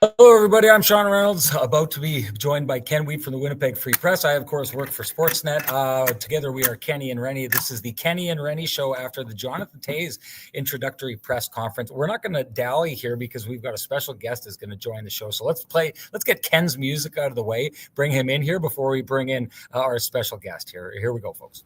Hello, everybody. I'm Sean Reynolds, about to be joined by Ken Wheat from the Winnipeg Free Press. I, of course, work for Sportsnet. Together, we are Kenny and Renny. This is the Kenny and Renny Show after the Jonathan Toews introductory press conference. We're not going to dally here because we've got a special guest that's going to join the show. So let's get Ken's music out of the way, bring him in here before we bring in our special guest here. Here we go, folks.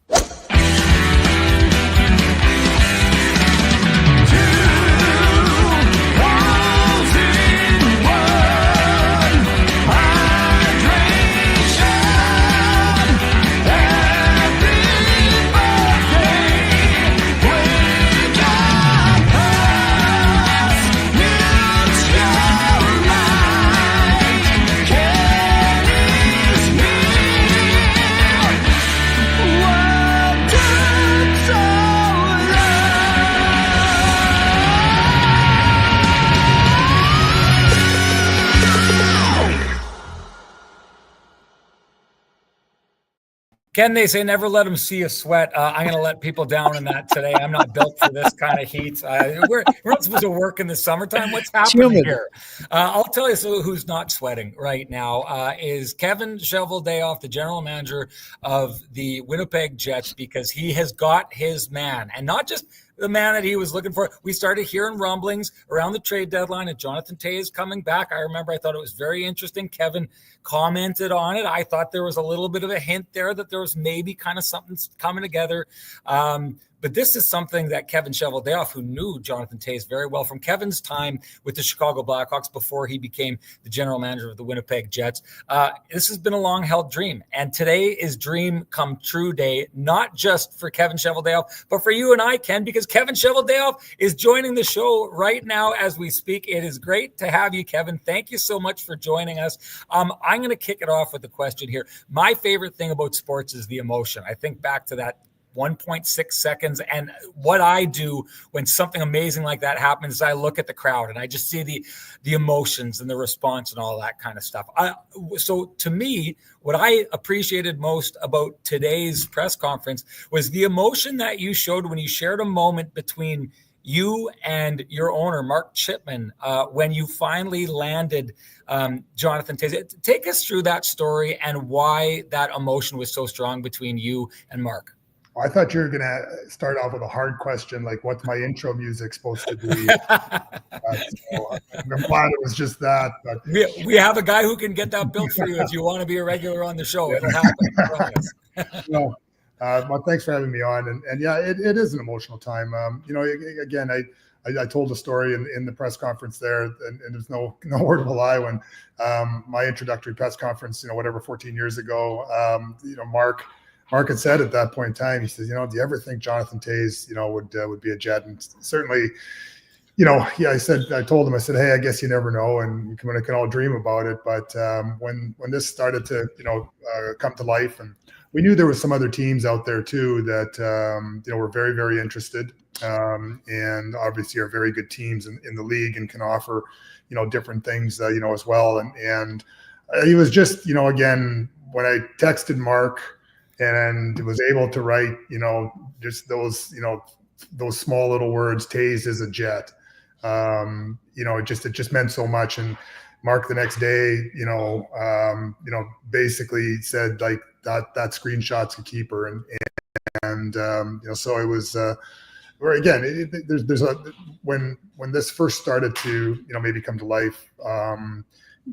Ken, they say never let them see you sweat. I'm going to let people down in that today. I'm not built for this kind of heat. We're not supposed to work in the summertime. What's happening here? I'll tell you who's not sweating right now is Kevin Chevoff, the general manager of the Winnipeg Jets, because he has got his man, and not just the man that he was looking for. We started hearing rumblings around the trade deadline of Jonathan Toews coming back. I remember I thought it was very interesting. Kevin commented on it. I thought there was a little bit of a hint there that there was maybe kind of something coming together. But this is something that Kevin Chevoff, who knew Jonathan Toews very well from Kevin's time with the Chicago Blackhawks before he became the general manager of the Winnipeg Jets. This has been a long-held dream. And today is dream come true day, not just for Kevin Chevoff, but for you and I, Ken, because Kevin Chevoff is joining the show right now as we speak. It is great to have you, Kevin. Thank you so much for joining us. I'm going to kick it off with a question here. My favorite thing about sports is the emotion. I think back to that 1.6 seconds. And what I do when something amazing like that happens is I look at the crowd and I just see the emotions and the response and all that kind of stuff. So to me, what I appreciated most about today's press conference was the emotion that you showed when you shared a moment between you and your owner, Mark Chippen, when you finally landed Jonathan Toews. Take us through that story and why that emotion was so strong between you and Mark. I thought you were going to start off with a hard question, like what's my intro music supposed to be? So I'm glad it was just that. But we have a guy who can get that built for you if you want to be a regular on the show. It'll happen, I promise. Well, thanks for having me on. And yeah, it is an emotional time. Again, I told a story in the press conference there, and there's no word of a lie when my introductory press conference, 14 years ago, Mark had said at that point in time, he says, do you ever think Jonathan Toews, would be a Jet? And certainly, I told him, hey, I guess you never know, and we can all dream about it. But when this started to, come to life, and we knew there was some other teams out there too that, were very, very interested, and obviously are very good teams in the league and can offer, different things, as well. And he was just, again, when I texted Mark, and was able to write, just those small little words, Toews is a Jet. It just meant so much. And Mark the next day, basically said like that screenshot's a keeper. And so it was, where again, when this first started to, maybe come to life,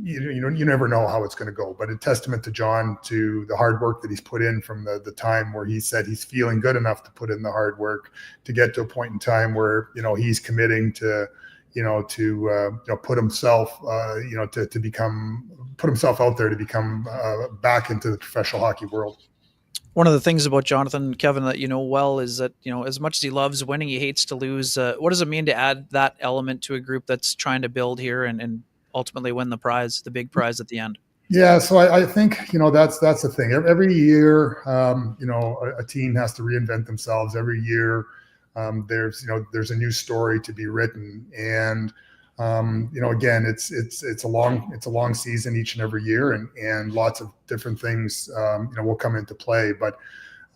you never know how it's going to go, but a testament to John, to the hard work that he's put in from the time where he said he's feeling good enough to put in the hard work to get to a point in time where, he's committing to, put himself, put himself out there to become back into the professional hockey world. One of the things about Jonathan, Kevin, that you know well is that, as much as he loves winning, he hates to lose. What does it mean to add that element to a group that's trying to build here and ultimately win the prize, the big prize at the end? Yeah, so I think, that's the thing. Every year, a team has to reinvent themselves. Every year, there's a new story to be written. And, again, it's a long season each and every year, and lots of different things, will come into play. But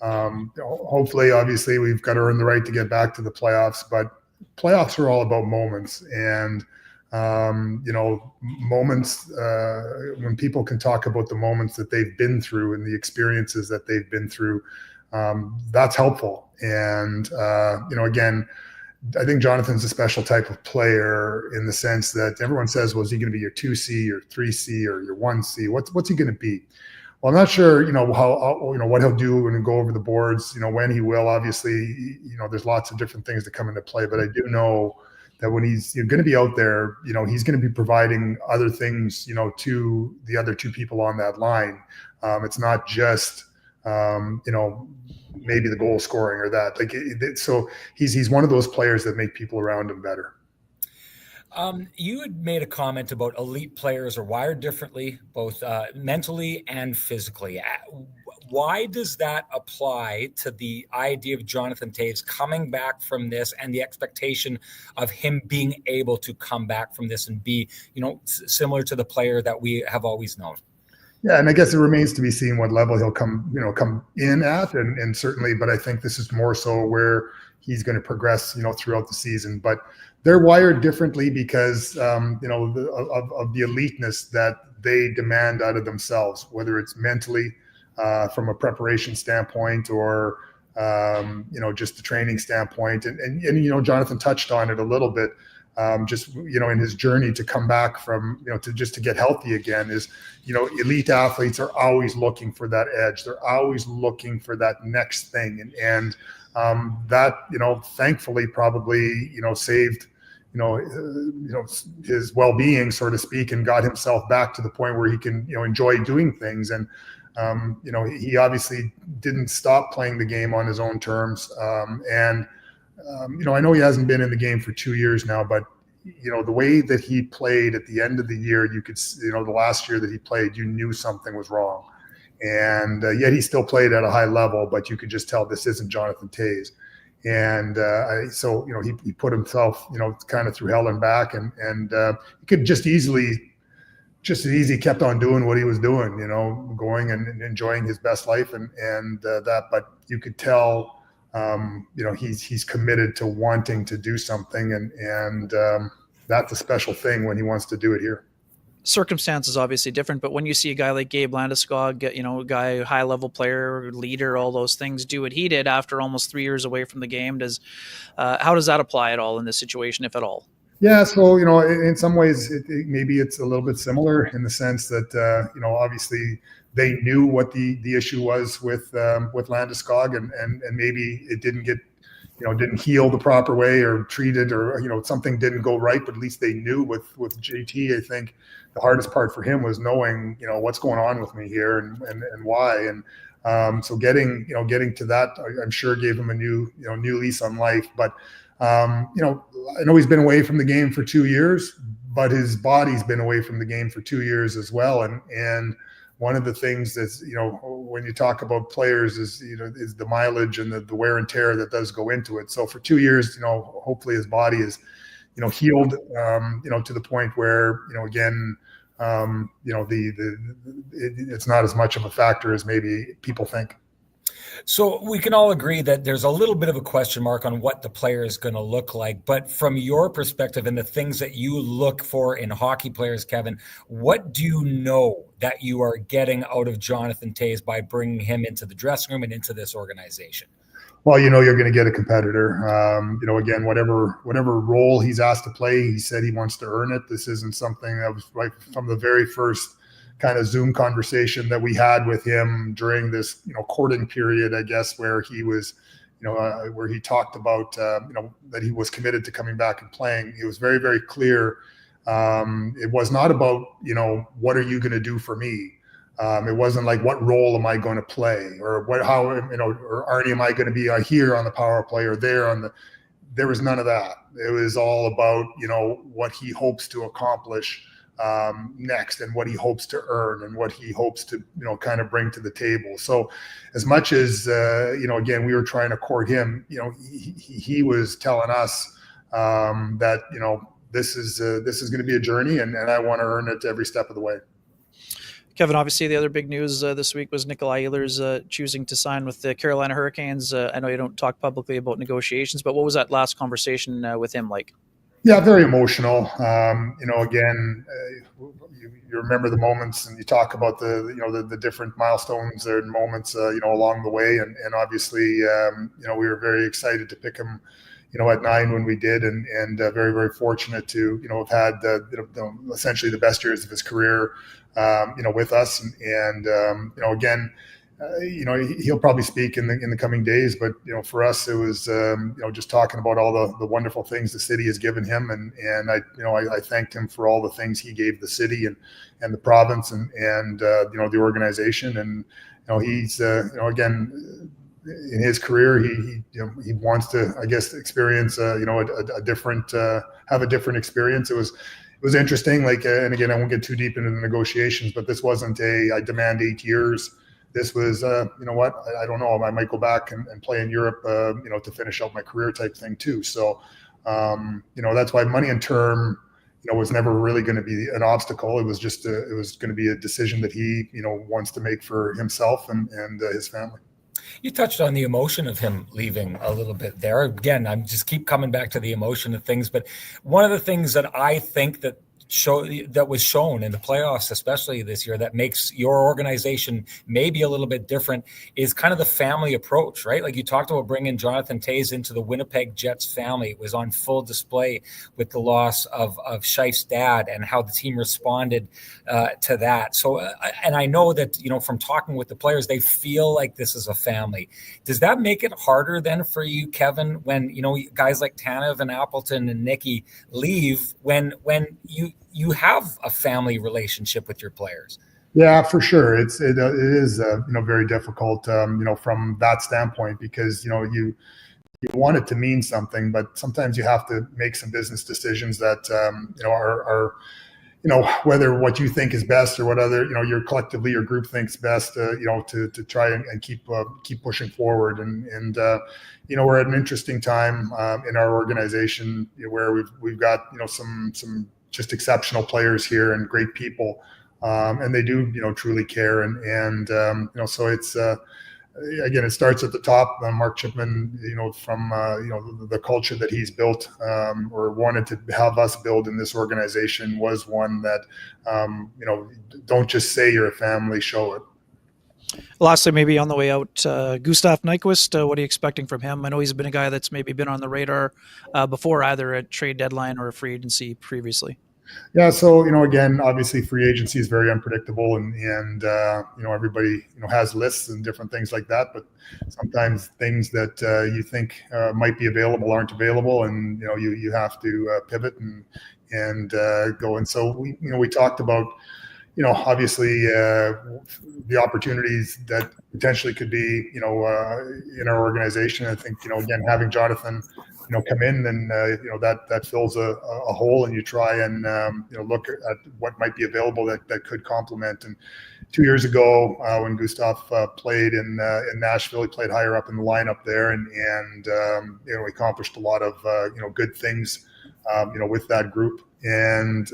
hopefully, obviously, we've got to earn the right to get back to the playoffs. But playoffs are all about moments. And moments when people can talk about the moments that they've been through and the experiences that they've been through, that's helpful. And, again, I think Jonathan's a special type of player in the sense that everyone says, well, is he going to be your 2C or 3C or your 1C? What's he going to be? Well, I'm not sure, what he'll do when he go over the boards, when he will. Obviously, there's lots of different things that come into play, but I do know that when he's going to be out there, he's going to be providing other things, to the other two people on that line. It's not just, maybe the goal scoring or that. So he's one of those players that make people around him better. You had made a comment about elite players are wired differently, both mentally and physically. Why does that apply to the idea of Jonathan Toews coming back from this and the expectation of him being able to come back from this and be, similar to the player that we have always known? Yeah, and I guess it remains to be seen what level he'll come in at, and certainly, but I think this is more so where he's going to progress, throughout the season. But they're wired differently because, of the eliteness that they demand out of themselves, whether it's mentally, from a preparation standpoint or, just the training standpoint. And Jonathan touched on it a little bit, in his journey to come back from, to get healthy again is, elite athletes are always looking for that edge. They're always looking for that next thing. And that, thankfully probably, saved, his well-being, so to speak, and got himself back to the point where he can, enjoy doing things. And, he obviously didn't stop playing the game on his own terms. I know he hasn't been in the game for 2 years now, but, the way that he played at the end of the year, you could, the last year that he played, you knew something was wrong. And yet he still played at a high level, but you could just tell this isn't Jonathan Toews. And so he put himself, kind of through hell and back, and he could just as easy kept on doing what he was doing, going and enjoying his best life and that. But you could tell, he's committed to wanting to do something, and that's a special thing when he wants to do it here. Circumstances obviously different, but when you see a guy like Gabe Landeskog, a guy, high level player, leader, all those things, do what he did after almost 3 years away from the game, how does that apply at all in this situation, if at all? Yeah, so in some ways, maybe it's a little bit similar in the sense that obviously they knew what the issue was with Landeskog, and maybe it didn't get didn't heal the proper way or treated, or something didn't go right, but at least they knew with JT. I think the hardest part for him was knowing what's going on with me here and why. And so getting to that, I'm sure gave him a new lease on life. But I know he's been away from the game for 2 years, but his body's been away from the game for 2 years as well. And one of the things that's, when you talk about players is the mileage and the wear and tear that does go into it. So for 2 years, hopefully his body is, healed, to the point where, again, it's not as much of a factor as maybe people think. So we can all agree that there's a little bit of a question mark on what the player is going to look like. But from your perspective and the things that you look for in hockey players, Kevin, what do you know that you are getting out of Jonathan Toews by bringing him into the dressing room and into this organization? Well, you're going to get a competitor. Again, whatever role he's asked to play, he said he wants to earn it. This isn't something that was right from the very first kind of Zoom conversation that we had with him during this, courting period, I guess, where he was, where he talked about, that he was committed to coming back and playing. It was very, very clear. It was not about, what are you going to do for me? It wasn't like, what role am I going to play, or or Arnie, am I going to be here on the power play or there was none of that. It was all about, what he hopes to accomplish next, and what he hopes to earn, and what he hopes to, kind of bring to the table. So as much as, again, we were trying to court him, he was telling us that, this is going to be a journey, and I want to earn it every step of the way. Kevin, obviously the other big news this week was Nikolai Eers choosing to sign with the Carolina Hurricanes. I know you don't talk publicly about negotiations, but what was that last conversation with him like? Yeah, very emotional. Again, you remember the moments, and you talk about the different milestones and moments, along the way, and obviously, we were very excited to pick him, at 9 when we did, and very, very fortunate to, have had essentially the best years of his career, with us, and again. He'll probably speak in the coming days, but for us, it was just talking about all the wonderful things the city has given him, and I thanked him for all the things he gave the city and the province and the organization, and he's again in his career he wants to, I guess, experience a different have a different experience. It was interesting, and again, I won't get too deep into the negotiations, but this wasn't I demand 8 years. This was, I don't know. I might go back and play in Europe, to finish out my career type thing too. So, that's why money and term, was never really going to be an obstacle. It was just, it was going to be a decision that he, wants to make for himself and his family. You touched on the emotion of him leaving a little bit there. Again, I'm just keep coming back to the emotion of things. But one of the things that I think that was shown in the playoffs, especially this year, that makes your organization maybe a little bit different is kind of the family approach, right? Like you talked about bringing Jonathan Toews into the Winnipeg Jets family. It was on full display with the loss of Shife's dad and how the team responded to that. So, and I know that, from talking with the players, they feel like this is a family. Does that make it harder then for you, Kevin, when, guys like Tanev and Appleton and Nicky leave when you have a family relationship with your players? Yeah, for sure. It is very difficult, from that standpoint, because you want it to mean something, but sometimes you have to make some business decisions that are whether what you think is best or what other your collectively your group thinks best, to try and keep pushing forward, and we're at an interesting time in our organization where we've got some just exceptional players here and great people, and they do truly care, and so it's again, it starts at the top. Mark Chippen, from the culture that he's built or wanted to have us build in this organization was one that don't just say you're a family, show it. Lastly, maybe on the way out, Gustaf Nyquist, what are you expecting from him? I know he's been a guy that's maybe been on the radar before, either at trade deadline or a free agency previously. Yeah, so again, obviously free agency is very unpredictable, and everybody has lists and different things like that. But sometimes things that you think might be available aren't available, and you have to pivot and go. And so we talked about obviously the opportunities that potentially could be in our organization. I think again, having Jonathan come in, and that fills a hole, and you try and look at what might be available that could complement. And 2 years ago, when Gustaf played in Nashville, he played higher up in the lineup there, and accomplished a lot of good things with that group. And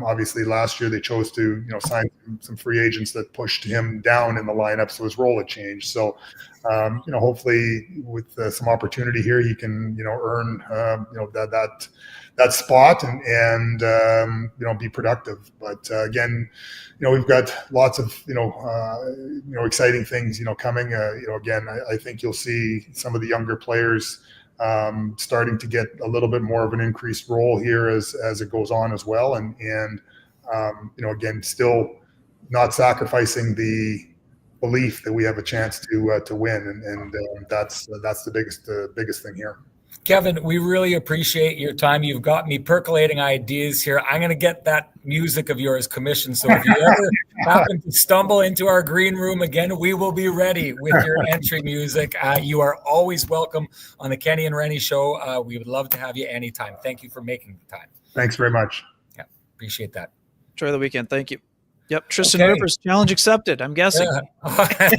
obviously last year they chose to sign some free agents that pushed him down in the lineup, so his role had changed. So hopefully with some opportunity here, he can earn that spot and be productive. But again, we've got lots of exciting things coming. Again, I think you'll see some of the younger players starting to get a little bit more of an increased role here as it goes on as well, and again, still not sacrificing the belief that we have a chance to win, and that's the biggest thing here. Kevin, we really appreciate your time. You've got me percolating ideas here. I'm going to get that music of yours commissioned. So if you ever happen to stumble into our green room again, we will be ready with your entry music. You are always welcome on the Kenny and Renny Show. We would love to have you anytime. Thank you for making the time. Thanks very much. Yeah, appreciate that. Enjoy the weekend. Thank you. Yep, Tristan Okay. Rivers, challenge accepted, I'm guessing. Yeah.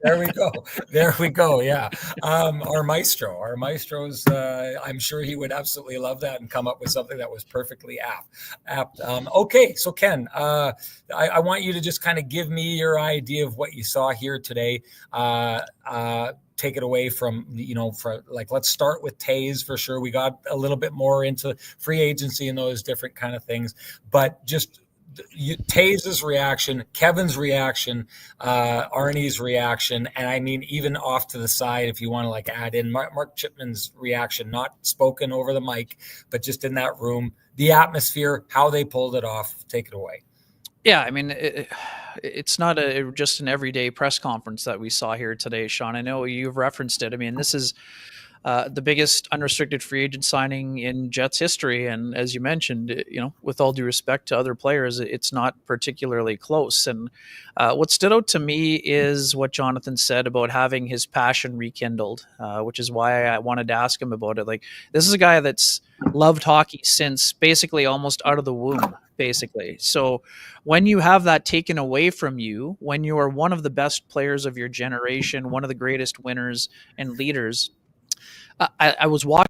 there we go. There we go. Yeah. Our maestro's, I'm sure he would absolutely love that and come up with something that was perfectly apt. Okay. So Ken, I want you to just kind of give me your idea of what you saw here today. Take it away from, let's start with Toews for sure. We got a little bit more into free agency and those different kind of things, but just Toews' reaction, Kevin's reaction, Arnie's reaction, and I mean, even off to the side, if you want to like add in Mark Chipman's reaction, not spoken over the mic, but just in that room, the atmosphere, how they pulled it off. Take it away. Yeah, I mean, it's not just an everyday press conference that we saw here today, Sean. I know you've referenced it. I mean, this is the biggest unrestricted free agent signing in Jets history. And as you mentioned, with all due respect to other players, it's not particularly close. And what stood out to me is what Jonathan said about having his passion rekindled, which is why I wanted to ask him about it. Like, this is a guy that's loved hockey since basically almost out of the womb, basically. So when you have that taken away from you, when you are one of the best players of your generation, one of the greatest winners and leaders, I was watching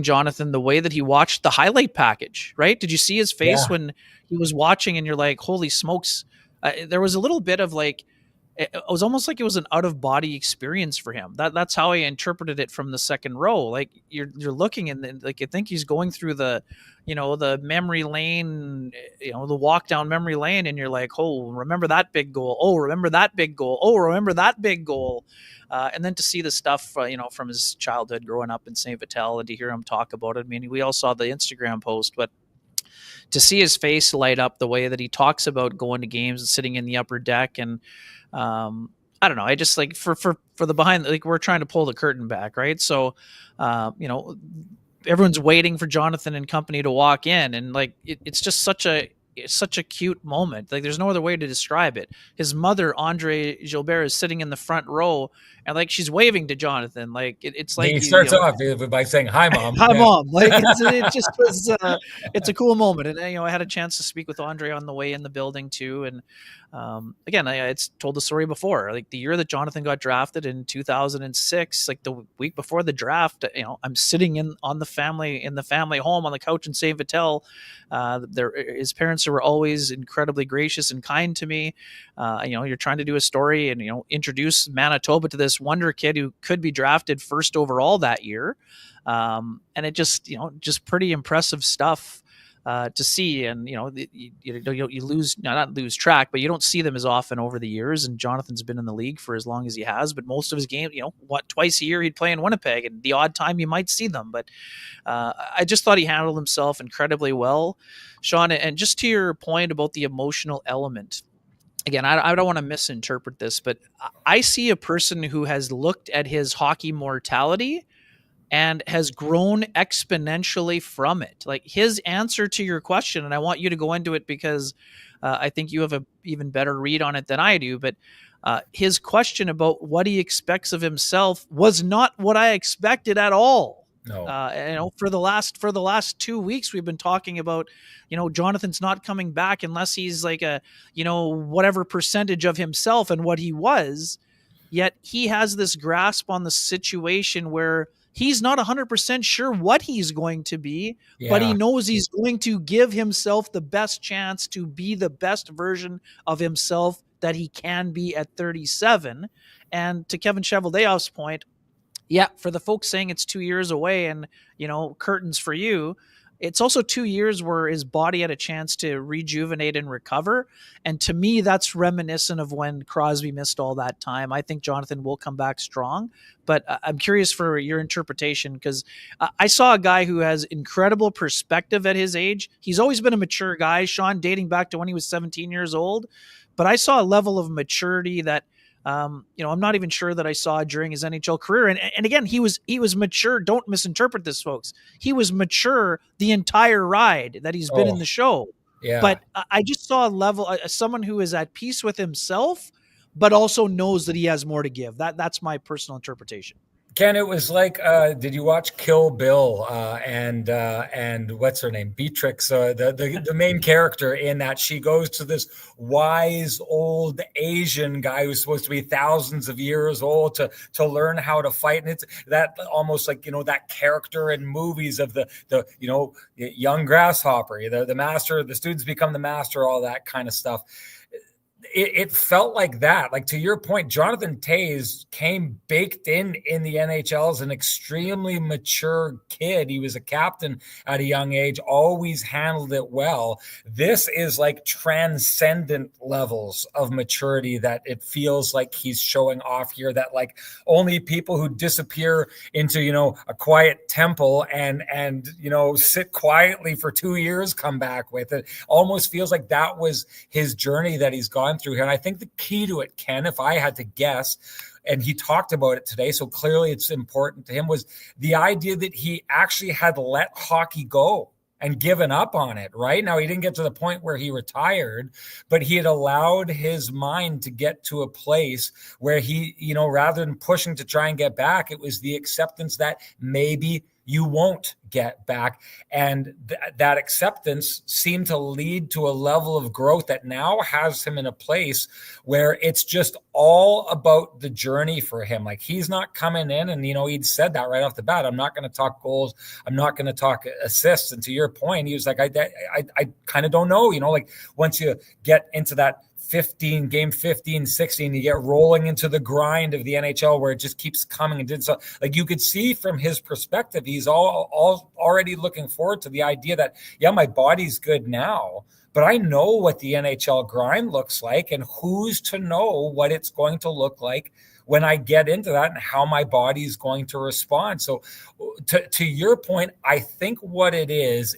Jonathan, the way that he watched the highlight package, right? Did you see his face when he was watching and you're like, holy smokes. There was a little bit of like, it was almost like it was an out of body experience for him. That's how I interpreted it from the second row. Like you're looking and like, you think he's going through the memory lane, the walk down memory lane. And you're like, oh, remember that big goal. Oh, remember that big goal. Oh, remember that big goal. And then to see the stuff, from his childhood growing up in St. Vital and to hear him talk about it. I mean, we all saw the Instagram post, but to see his face light up the way that he talks about going to games and sitting in the upper deck. And I don't know. I just like for the behind, like we're trying to pull the curtain back. Right. So, everyone's waiting for Jonathan and company to walk in. And like, it's just such a cute moment. Like there's no other way to describe it. His mother, Andre Gilbert, is sitting in the front row and like she's waving to Jonathan. Like it's like he starts off by saying, "Hi, Mom." Hi, Mom. Like it just was. It's a cool moment, and I had a chance to speak with Andre on the way in the building too. And again, I told the story before. Like the year that Jonathan got drafted in 2006, like the week before the draft, I'm sitting in the family home on the couch in St. Vital. His parents were always incredibly gracious and kind to me. You're trying to do a story and introduce Manitoba to this wonder kid who could be drafted first overall that year, and it just pretty impressive stuff to see. And you not lose track, but you don't see them as often over the years. And Jonathan's been in the league for as long as he has, but most of his games, twice a year he'd play in Winnipeg, and the odd time you might see them. But I just thought he handled himself incredibly well, Sean. And just to your point about the emotional element, again, I don't want to misinterpret this, but I see a person who has looked at his hockey mortality and has grown exponentially from it. Like his answer to your question, and I want you to go into it because I think you have an even better read on it than I do, but his question about what he expects of himself was not what I expected at all. No. For the last 2 weeks, we've been talking about, Jonathan's not coming back unless he's like a, whatever percentage of himself and what he was. Yet he has this grasp on the situation where he's not 100% sure what he's going to be, but he knows he's going to give himself the best chance to be the best version of himself that he can be at 37. And to Kevin Cheveldayoff's point, for the folks saying it's 2 years away and, curtains for you, it's also 2 years where his body had a chance to rejuvenate and recover. And to me, that's reminiscent of when Crosby missed all that time. I think Jonathan will come back strong, but I'm curious for your interpretation because I saw a guy who has incredible perspective at his age. He's always been a mature guy, Sean, dating back to when he was 17 years old. But I saw a level of maturity that I'm not even sure that I saw during his NHL career. And again, he was mature. Don't misinterpret this, folks. He was mature the entire ride that he's been in the show. Yeah. But I just saw a level, someone who is at peace with himself, but also knows that he has more to give. That's my personal interpretation. Ken, it was like, did you watch Kill Bill? And what's her name? Beatrix, the main character in that. She goes to this wise old Asian guy who's supposed to be thousands of years old to learn how to fight. And it's that almost like, that character in movies of the young grasshopper, the master, the students become the master, all that kind of stuff. It felt like that. Like, to your point, Jonathan Toews came baked in the NHL as an extremely mature kid. He was a captain at a young age, always handled it well. This is like transcendent levels of maturity that it feels like he's showing off here, that like only people who disappear into, a quiet temple and sit quietly for 2 years come back with. It almost feels like that was his journey that he's gone through here. And I think the key to it, Ken, if I had to guess, and he talked about it today, so clearly it's important to him, was the idea that he actually had let hockey go and given up on it, right? Now, he didn't get to the point where he retired, but he had allowed his mind to get to a place where he, rather than pushing to try and get back, it was the acceptance that maybe you won't get back. And that acceptance seemed to lead to a level of growth that now has him in a place where it's just all about the journey for him. Like, he's not coming in and, he'd said that right off the bat. I'm not going to talk goals. I'm not going to talk assists. And to your point, he was like, I kind of don't know, like once you get into that 15, 16, you get rolling into the grind of the NHL where it just keeps coming and did so. Like, you could see from his perspective, he's all already looking forward to the idea that, yeah, my body's good now, but I know what the NHL grind looks like, and who's to know what it's going to look like when I get into that and how my body's going to respond. So to your point, I think what it is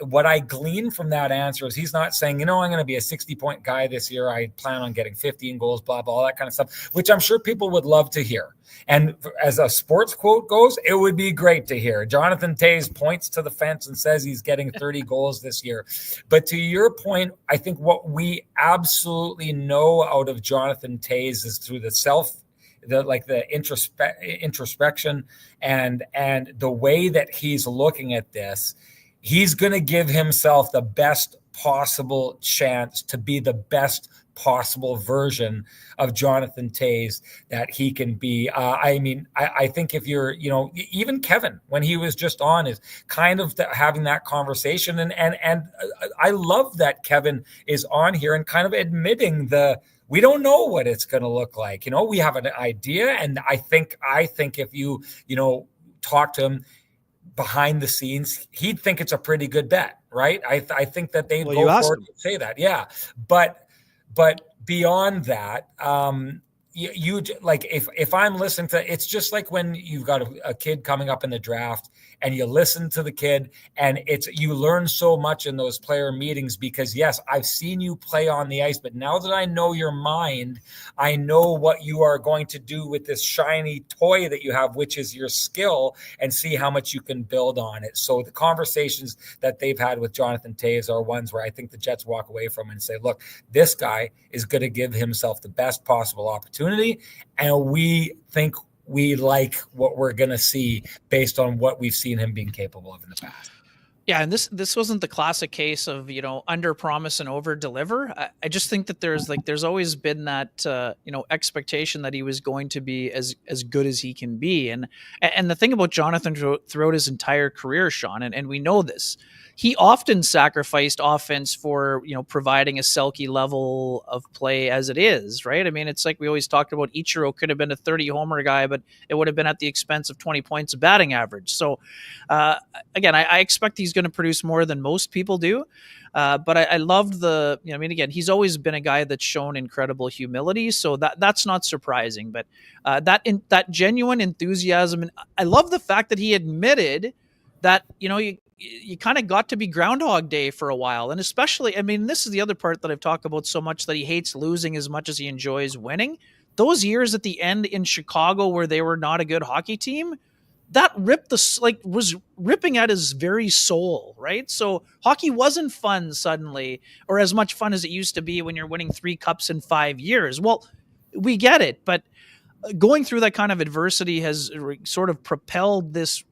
what I glean from that answer is he's not saying, I'm going to be a 60-point guy this year. I plan on getting 15 goals, blah, blah, all that kind of stuff, which I'm sure people would love to hear. And as a sports quote goes, it would be great to hear. Jonathan Toews points to the fence and says he's getting 30 goals this year. But to your point, I think what we absolutely know out of Jonathan Toews is through the introspection and the way that he's looking at this, he's going to give himself the best possible chance to be the best possible version of Jonathan Toews that he can be. I think if you're, even Kevin, when he was just on, is kind of having that conversation. And I love that Kevin is on here and kind of admitting we don't know what it's going to look like. We have an idea. And I think if you, talk to him behind the scenes, he'd think it's a pretty good bet, right? I think that they'd go forward and say that. Yeah. But beyond that, you like, if I'm listening to, it's just like when you've got a kid coming up in the draft and you listen to the kid, and you learn so much in those player meetings, because yes, I've seen you play on the ice, but now that I know your mind, I know what you are going to do with this shiny toy that you have, which is your skill, and see how much you can build on it. So the conversations that they've had with Jonathan Toews are ones where I think the Jets walk away from and say, look, this guy is going to give himself the best possible opportunity, and we think we like what we're going to see based on what we've seen him being capable of in the past. Yeah, and this wasn't the classic case of, under promise and over deliver. I just think that there's always been that expectation that he was going to be as good as he can be. And the thing about Jonathan throughout his entire career, Sean, and we know this, he often sacrificed offense for, providing a Selke level of play as it is, right? I mean, it's like we always talked about, Ichiro could have been a 30 homer guy, but it would have been at the expense of 20 points of batting average. So again, I expect he's going to produce more than most people do. But I loved again, he's always been a guy that's shown incredible humility. So that's not surprising, but that genuine enthusiasm. And I love the fact that he admitted that, you kind of got to be Groundhog Day for a while. And especially, this is the other part that I've talked about so much, that he hates losing as much as he enjoys winning. Those years at the end in Chicago where they were not a good hockey team, that was ripping at his very soul, right? So hockey wasn't fun suddenly, or as much fun as it used to be when you're winning 3 cups in 5 years. Well, we get it, but going through that kind of adversity has sort of propelled this,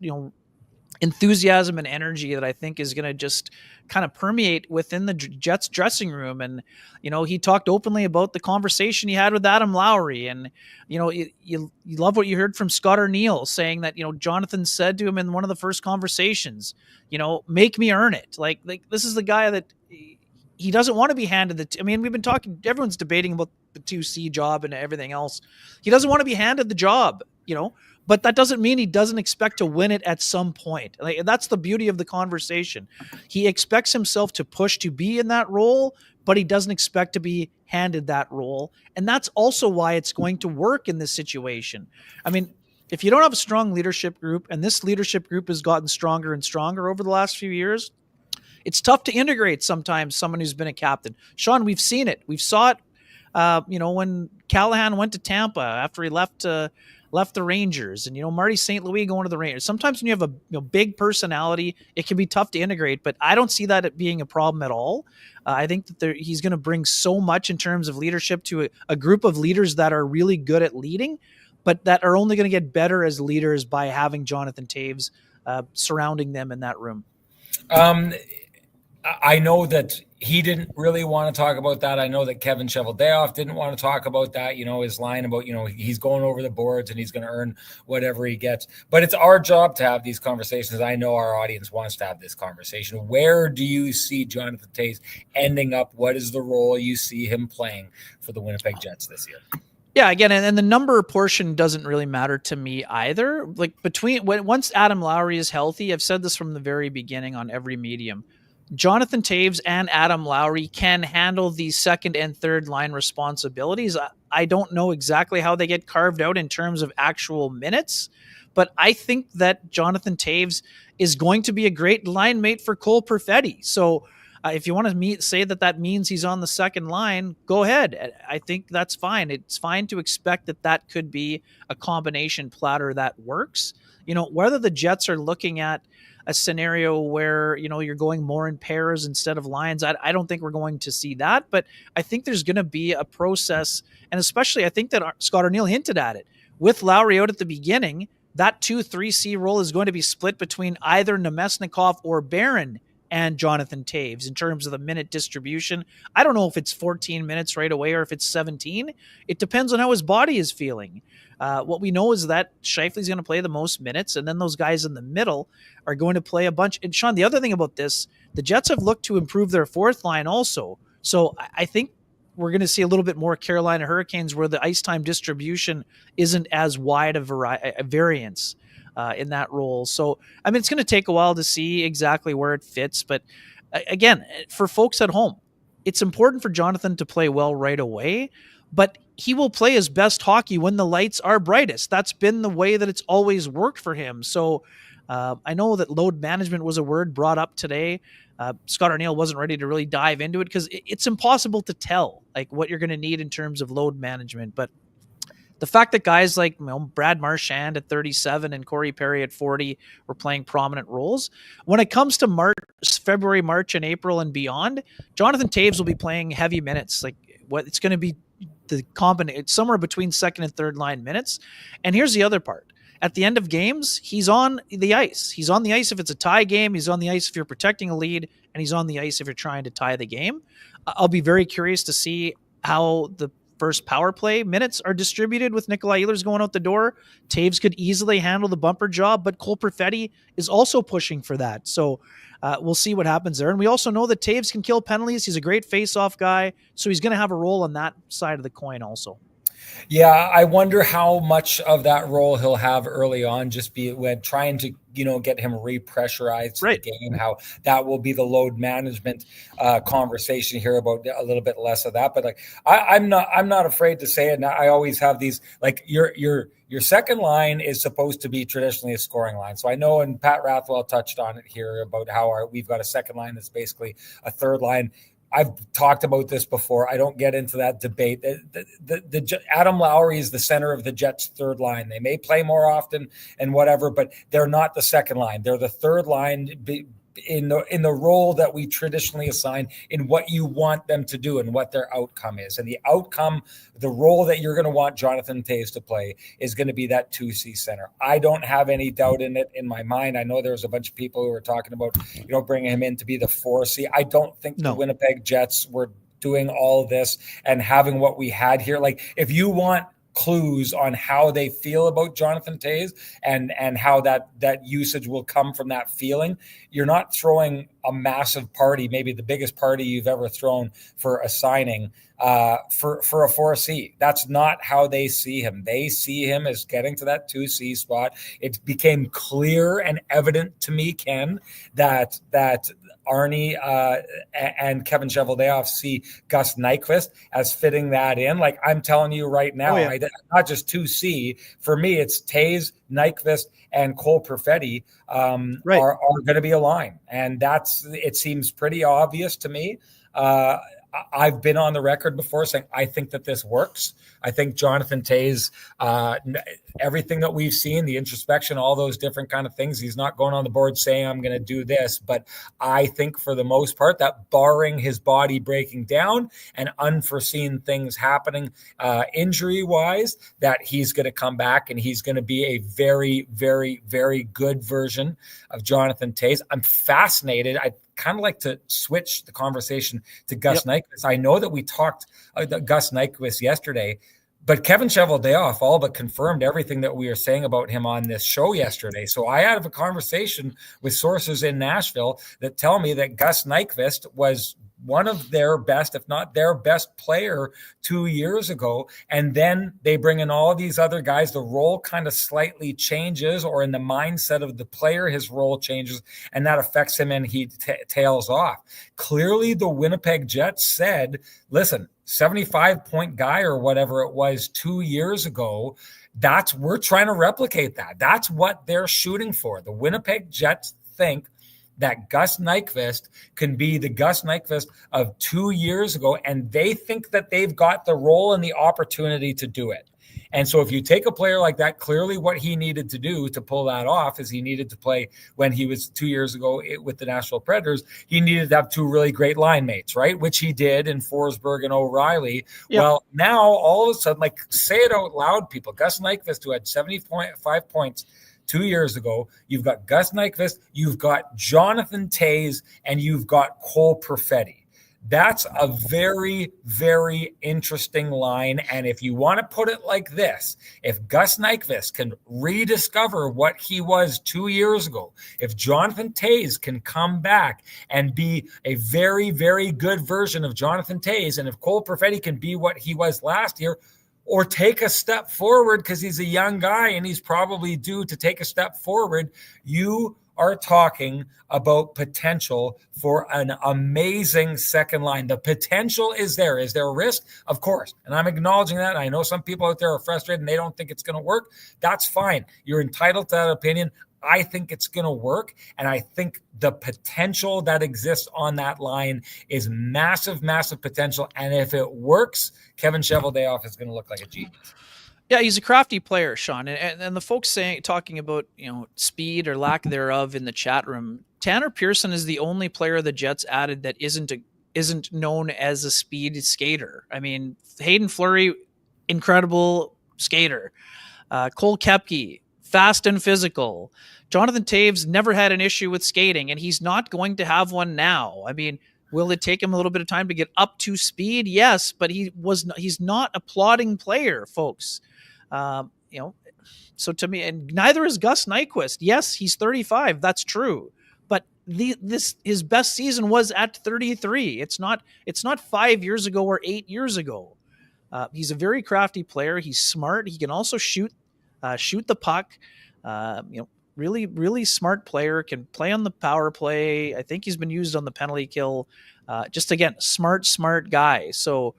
enthusiasm and energy that I think is going to just kind of permeate within the Jets dressing room. And, he talked openly about the conversation he had with Adam Lowry. And, you love what you heard from Scott Arniel saying that, Jonathan said to him in one of the first conversations, make me earn it. Like this is the guy that he doesn't want to be handed we've been talking, everyone's debating about the 2C job and everything else. He doesn't want to be handed the job, but that doesn't mean he doesn't expect to win it at some point. Like, that's the beauty of the conversation. He expects himself to push to be in that role, but he doesn't expect to be handed that role. And that's also why it's going to work in this situation. If you don't have a strong leadership group, and this leadership group has gotten stronger and stronger over the last few years, it's tough to integrate sometimes someone who's been a captain. Sean, we've seen it. We saw it, when Callahan went to Tampa after he left the Rangers, and Marty St. Louis going to the Rangers. Sometimes when you have a big personality, it can be tough to integrate, but I don't see that being a problem at all. I think that he's going to bring so much in terms of leadership to a group of leaders that are really good at leading, but that are only going to get better as leaders by having Jonathan Toews surrounding them in that room. I know that he didn't really want to talk about that. I know that Kevin Chevoff didn't want to talk about that, his line about, he's going over the boards and he's going to earn whatever he gets. But it's our job to have these conversations. I know our audience wants to have this conversation. Where do you see Jonathan Toews ending up? What is the role you see him playing for the Winnipeg Jets this year? Yeah, again, and the number portion doesn't really matter to me either. Like once Adam Lowry is healthy, I've said this from the very beginning on every medium, Jonathan Toews and Adam Lowry can handle the second and third line responsibilities. I don't know exactly how they get carved out in terms of actual minutes, but I think that Jonathan Toews is going to be a great line mate for Cole Perfetti. So if you want to say that means he's on the second line, go ahead. I think that's fine. It's fine to expect that could be a combination platter that works. Whether the Jets are looking at a scenario where, you're going more in pairs instead of lines, I don't think we're going to see that, but I think there's going to be a process. And especially I think that Scott Arniel hinted at it with Lowry out at the beginning, that 2-3C role is going to be split between either Nemesnikov or Barron and Jonathan Toews in terms of the minute distribution. I don't know if it's 14 minutes right away or if it's 17. It depends on how his body is feeling. What we know is that Scheifele's going to play the most minutes, and then those guys in the middle are going to play a bunch. And Sean, the other thing about this, the Jets have looked to improve their fourth line also. So I think we're going to see a little bit more Carolina Hurricanes where the ice time distribution isn't as wide a variance in that role. So, it's going to take a while to see exactly where it fits. But again, for folks at home, it's important for Jonathan to play well right away, but he will play his best hockey when the lights are brightest. That's been the way that it's always worked for him. So I know that load management was a word brought up today. Scott Arniel wasn't ready to really dive into it because it's impossible to tell like what you're going to need in terms of load management. But the fact that guys like Brad Marchand at 37 and Corey Perry at 40 were playing prominent roles. When it comes to February, March, and April and beyond, Jonathan Toews will be playing heavy minutes. Like it's going to be the combination somewhere between second and third line minutes. And here's the other part. At the end of games, he's on the ice. He's on the ice if it's a tie game. He's on the ice if you're protecting a lead, and he's on the ice if you're trying to tie the game. I'll be very curious to see how the first power play minutes are distributed with Nikolai Eers going out the door. Toews could easily handle the bumper job, but Cole Perfetti is also pushing for that. So we'll see what happens there. And we also know that Toews can kill penalties. He's a great face-off guy, so he's going to have a role on that side of the coin also. Yeah, I wonder how much of that role he'll have early on, just be when trying to, get him repressurized to the game, how that will be the load management conversation here about a little bit less of that. But like, I'm not afraid to say it. And I always have these, like your second line is supposed to be traditionally a scoring line. So I know, and Pat Rathwell touched on it here about how we've got a second line that's basically a third line. I've talked about this before. I don't get into that debate. The Adam Lowry is the center of the Jets' third line. They may play more often and whatever, but they're not the second line. They're the third line in the role that we traditionally assign in what you want them to do and what their outcome is. And the outcome, the role that you're going to want Jonathan Toews to play is going to be that 2C center. I don't have any doubt in it in my mind. I know there's a bunch of people who were talking about, bringing him in to be the 4C. I don't think the Winnipeg Jets were doing all this and having what we had here. Like, if you want clues on how they feel about Jonathan Toews and how that usage will come from that feeling, you're not throwing a massive party, maybe the biggest party you've ever thrown for a signing for a 4C. That's not how they see him. They see him as getting to that 2C spot. It became clear and evident to me, Ken, that Arnie and Kevin Chevoff see Gus Nyquist as fitting that in. Like, I'm telling you right now, not just 2C. For me, it's Toews, Nyquist, and Cole Perfetti are going to be a line. And it seems pretty obvious to me. I've been on the record before saying I think that this works. I think Jonathan Toews, everything that we've seen, the introspection, all those different kind of things, he's not going on the board saying I'm going to do this. But I think for the most part that barring his body breaking down and unforeseen things happening injury-wise, that he's going to come back and he's going to be a very, very, very good version of Jonathan Toews. I'm fascinated. I kind of like to switch the conversation to Gus Nyquist. I know that we talked Gus Nyquist yesterday, but Kevin Chevoff all but confirmed everything that we were saying about him on this show yesterday. So I had a conversation with sources in Nashville that tell me that Gus Nyquist was one of their best, if not their best player 2 years ago. And then they bring in all these other guys. The role kind of slightly changes, or in the mindset of the player, his role changes, and that affects him and he tails off. Clearly, the Winnipeg Jets said, listen, 75-point guy or whatever it was 2 years ago, we're trying to replicate that. That's what they're shooting for. The Winnipeg Jets think that Gus Nyquist can be the Gus Nyquist of 2 years ago, and they think that they've got the role and the opportunity to do it. And so if you take a player like that, clearly what he needed to do to pull that off is he needed to play when he was 2 years ago with the Nashville Predators. He needed to have two really great line mates, right? Which he did in Forsberg and O'Reilly. Yep. Well, now all of a sudden, like, say it out loud, people. Gus Nyquist, who had 75 points 2 years ago, you've got Gus Nyquist, you've got Jonathan Toews, and you've got Cole Perfetti. That's a very, very interesting line. And if you want to put it like this, if Gus Nyquist can rediscover what he was 2 years ago, if Jonathan Toews can come back and be a very, very good version of Jonathan Toews, and if Cole Perfetti can be what he was last year, or take a step forward because he's a young guy and he's probably due to take a step forward, you are talking about potential for an amazing second line. The potential is there. Is there a risk? Of course. And I'm acknowledging that. I know some people out there are frustrated and they don't think it's going to work. That's fine. You're entitled to that opinion. I think it's going to work. And I think the potential that exists on that line is massive, massive potential. And if it works, Kevin Chevoff is going to look like a genius. Yeah, he's a crafty player, Sean. And the folks talking about, speed or lack thereof in the chat room, Tanner Pearson is the only player the Jets added that isn't known as a speed skater. I mean, Hayden Fleury, incredible skater. Cole Koepke, fast and physical. Jonathan Toews never had an issue with skating, and he's not going to have one now. I mean, will it take him a little bit of time to get up to speed? Yes, but he's not a plodding player, folks. So to me, and neither is Gus Nyquist. Yes, he's 35. That's true. But his best season was at 33. It's not 5 years ago or 8 years ago. He's a very crafty player. He's smart. He can also shoot the puck. Really, really smart player, can play on the power play. I think he's been used on the penalty kill. Just again, smart guy. So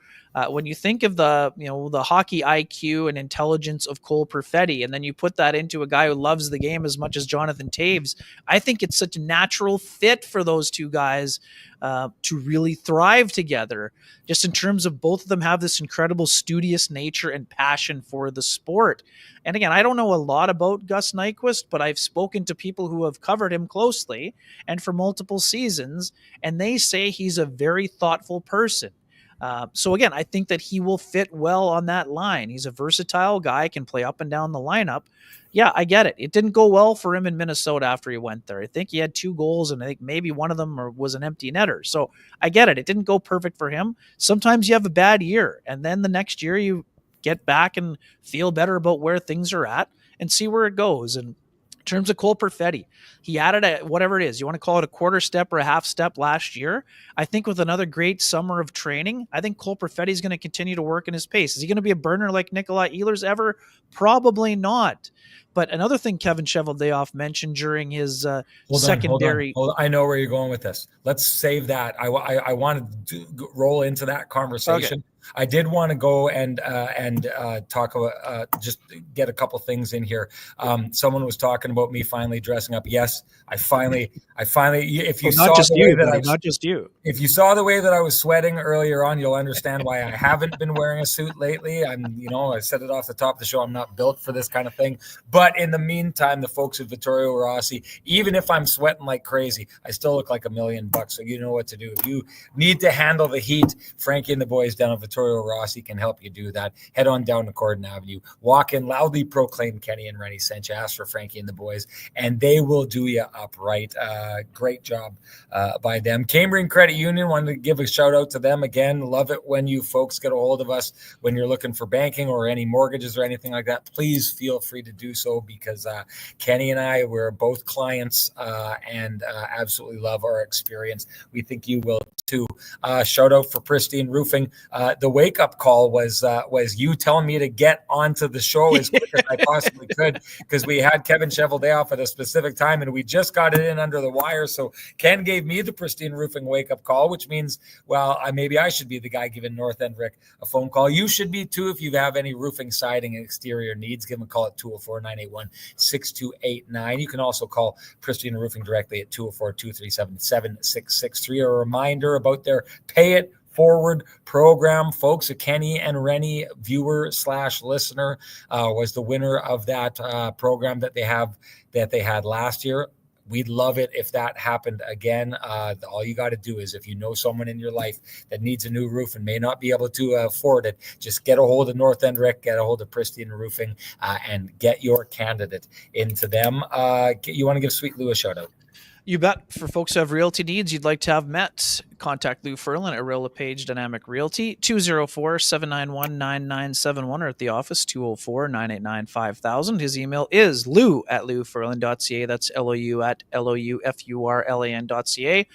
When you think of the hockey IQ and intelligence of Cole Perfetti, and then you put that into a guy who loves the game as much as Jonathan Toews, I think it's such a natural fit for those two guys to really thrive together, just in terms of both of them have this incredible studious nature and passion for the sport. And again, I don't know a lot about Gus Nyquist, but I've spoken to people who have covered him closely and for multiple seasons, and they say he's a very thoughtful person. So again, I think that he will fit well on that line. He's a versatile guy, can play up and down the lineup. Yeah, I get it. It didn't go well for him in Minnesota after he went there. I think he had 2 goals, and I think maybe one of them was an empty netter. So I get it. It didn't go perfect for him. Sometimes you have a bad year, and then the next year you get back and feel better about where things are at and see where it goes. And in terms of Cole Perfetti, he added whatever it is, you want to call it a quarter step or a half step last year. I think with another great summer of training, I think Cole Perfetti is going to continue to work in his pace. Is he going to be a burner like Nikolai Eers ever? Probably not. But another thing Kevin Chevoff mentioned during his secondary... Hold on. I know where you're going with this. Let's save that. I wanted to roll into that conversation. Okay. I did want to go and talk about just get a couple things in here. Someone was talking about me finally dressing up. Yes, I finally. If you saw the way that not just you. If you saw the way that I was sweating earlier on, you'll understand why I haven't been wearing a suit lately. I said it off the top of the show. I'm not built for this kind of thing. But in the meantime, the folks at Vittorio Rossi, even if I'm sweating like crazy, I still look like $1 million. So you know what to do. If you need to handle the heat, Frankie and the boys down at Vittorio Rossi can help you do that. Head on down to Corden Avenue. Walk in, loudly proclaim Kenny and Renny sent you. Ask for Frankie and the boys, and they will do you up right. Great job by them. Cambrian Credit Union, wanted to give a shout out to them again. Love it when you folks get a hold of us when you're looking for banking or any mortgages or anything like that. Please feel free to do so, because Kenny and I, we're both clients and absolutely love our experience. We think you will too. Shout out for Pristine Roofing. The wake-up call was you telling me to get onto the show as quick as I possibly could, because we had Kevin Chevoff at a specific time, and we just got it in under the wire. So Ken gave me the Pristine Roofing wake-up call, which means, well, maybe I should be the guy giving North End Rick a phone call. You should be too. If you have any roofing, siding, and exterior needs, give them a call at 204-981-6289. You can also call Pristine Roofing directly at 204-237-7663. A reminder about their Pay It Forward program, folks. A Kenny and Renny viewer/listener was the winner of that program that they had last year. We'd love it if that happened again. All you got to do is, if you know someone in your life that needs a new roof and may not be able to afford it, just get a hold of North End Rick, get a hold of Pristine Roofing, and get your candidate into them. You want to give Sweet Lou a shout out? You bet. For folks who have realty needs you'd like to have met, contact Lou Ferlin at Real LePage Dynamic Realty, 204-791-9971, or at the office, 204-989-5000. His email is lou@louferlin.ca. That's LOU@LOUFURLAN.ca.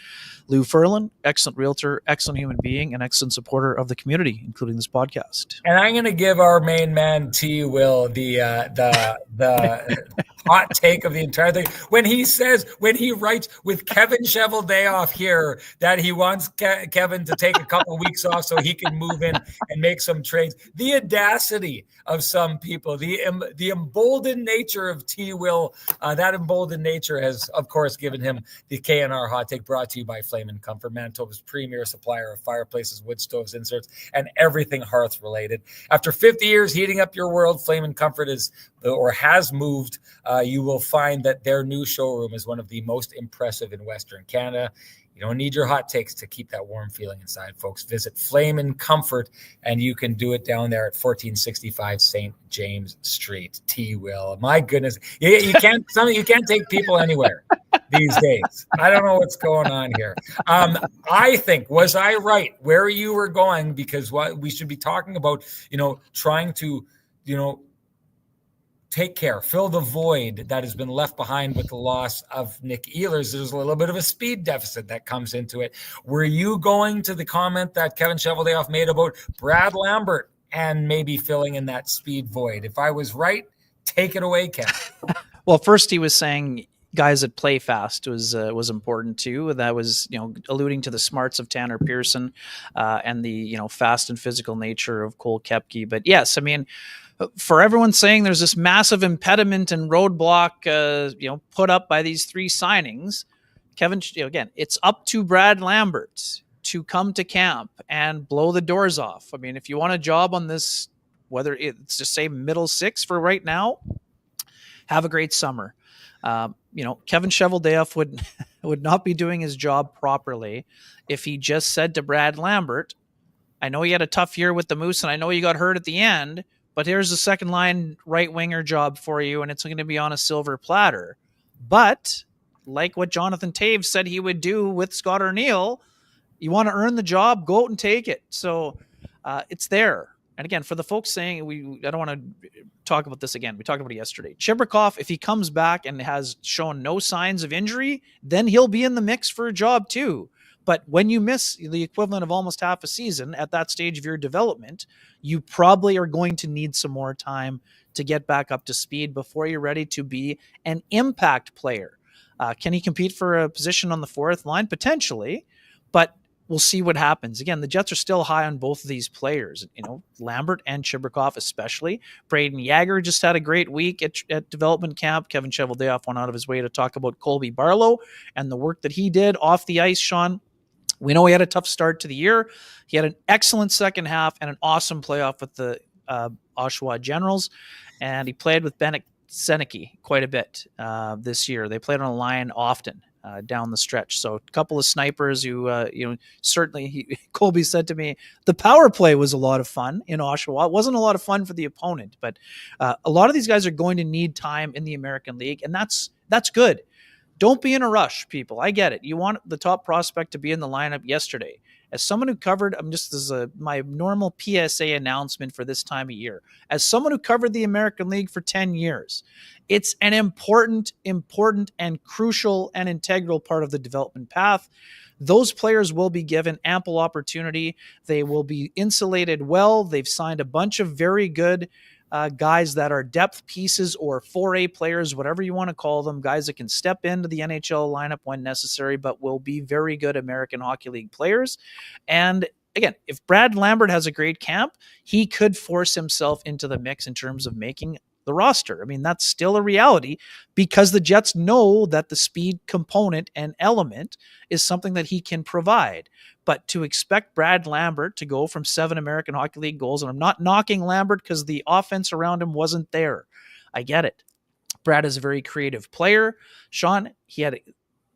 Lou Ferlin, excellent realtor, excellent human being, and excellent supporter of the community, including this podcast. And I'm going to give our main man, T. Will, the hot take of the entire thing. When he writes with Kevin Chevoff here that he wants Kevin to take a couple weeks off so he can move in and make some trades. The audacity of some people, the emboldened nature of T. Will, that emboldened nature has, of course, given him the KNR hot take, brought to you by Flame and Comfort, Manitoba's premier supplier of fireplaces, wood stoves, inserts, and everything hearth related. After 50 years heating up your world, Flame and Comfort has moved. You will find that their new showroom is one of the most impressive in Western Canada. You don't need your hot takes to keep that warm feeling inside, folks. Visit Flame and Comfort, and you can do it down there at 1465 St. James Street. T. Will, my goodness, you can't take people anywhere these days. I don't know what's going on here. I think, was I right where you were going? Because what we should be talking about, trying to, take care, fill the void that has been left behind with the loss of Nick Eers. There's a little bit of a speed deficit that comes into it. Were you going to the comment that Kevin Chevoff made about Brad Lambert and maybe filling in that speed void? If I was right, take it away, Kevin. Well, first he was saying, guys that play fast was important too. That was, alluding to the smarts of Tanner Pearson and the, fast and physical nature of Cole Koepke. But yes, I mean, for everyone saying there's this massive impediment and roadblock, put up by these 3 signings, Kevin, again, it's up to Brad Lambert to come to camp and blow the doors off. I mean, if you want a job on this, whether it's just say middle 6 for right now, have a great summer. Kevin Cheveldayoff would not be doing his job properly if he just said to Brad Lambert, I know you had a tough year with the Moose and I know you got hurt at the end, but here's the second line right winger job for you, and it's going to be on a silver platter. But like what Jonathan Toews said he would do with Scott Arniel, you want to earn the job, go out and take it. So it's there. And again, for the folks saying, I don't want to talk about this again. We talked about it yesterday. Chibrikov, if he comes back and has shown no signs of injury, then he'll be in the mix for a job too. But when you miss the equivalent of almost half a season at that stage of your development, you probably are going to need some more time to get back up to speed before you're ready to be an impact player. Can he compete for a position on the 4th line? Potentially, but we'll see what happens. Again, the Jets are still high on both of these players, Lambert and Chibrikov especially. Braden Yager just had a great week at development camp. Kevin Cheveldayoff went out of his way to talk about Colby Barlow and the work that he did off the ice, Sean. We know he had a tough start to the year. He had an excellent second half and an awesome playoff with the Oshawa Generals, and he played with Bennett Seneke quite a bit this year. They played on a line often down the stretch. So a couple of snipers who, certainly Colby said to me, the power play was a lot of fun in Oshawa. It wasn't a lot of fun for the opponent, but a lot of these guys are going to need time in the American League, and that's good. Don't be in a rush, people. I get it. You want the top prospect to be in the lineup yesterday. As someone who covered, this is my normal PSA announcement for this time of year. As someone who covered the American League for 10 years, it's an important and crucial and integral part of the development path. Those players will be given ample opportunity. They will be insulated well. They've signed a bunch of very good guys that are depth pieces or 4A players, whatever you want to call them, guys that can step into the NHL lineup when necessary, but will be very good American Hockey League players. And again, if Brad Lambert has a great camp, he could force himself into the mix in terms of making the roster. I mean, that's still a reality because the Jets know that the speed component and element is something that he can provide. But to expect Brad Lambert to go from 7 American Hockey League goals, and I'm not knocking Lambert because the offense around him wasn't there. I get it. Brad is a very creative player. Sean, he had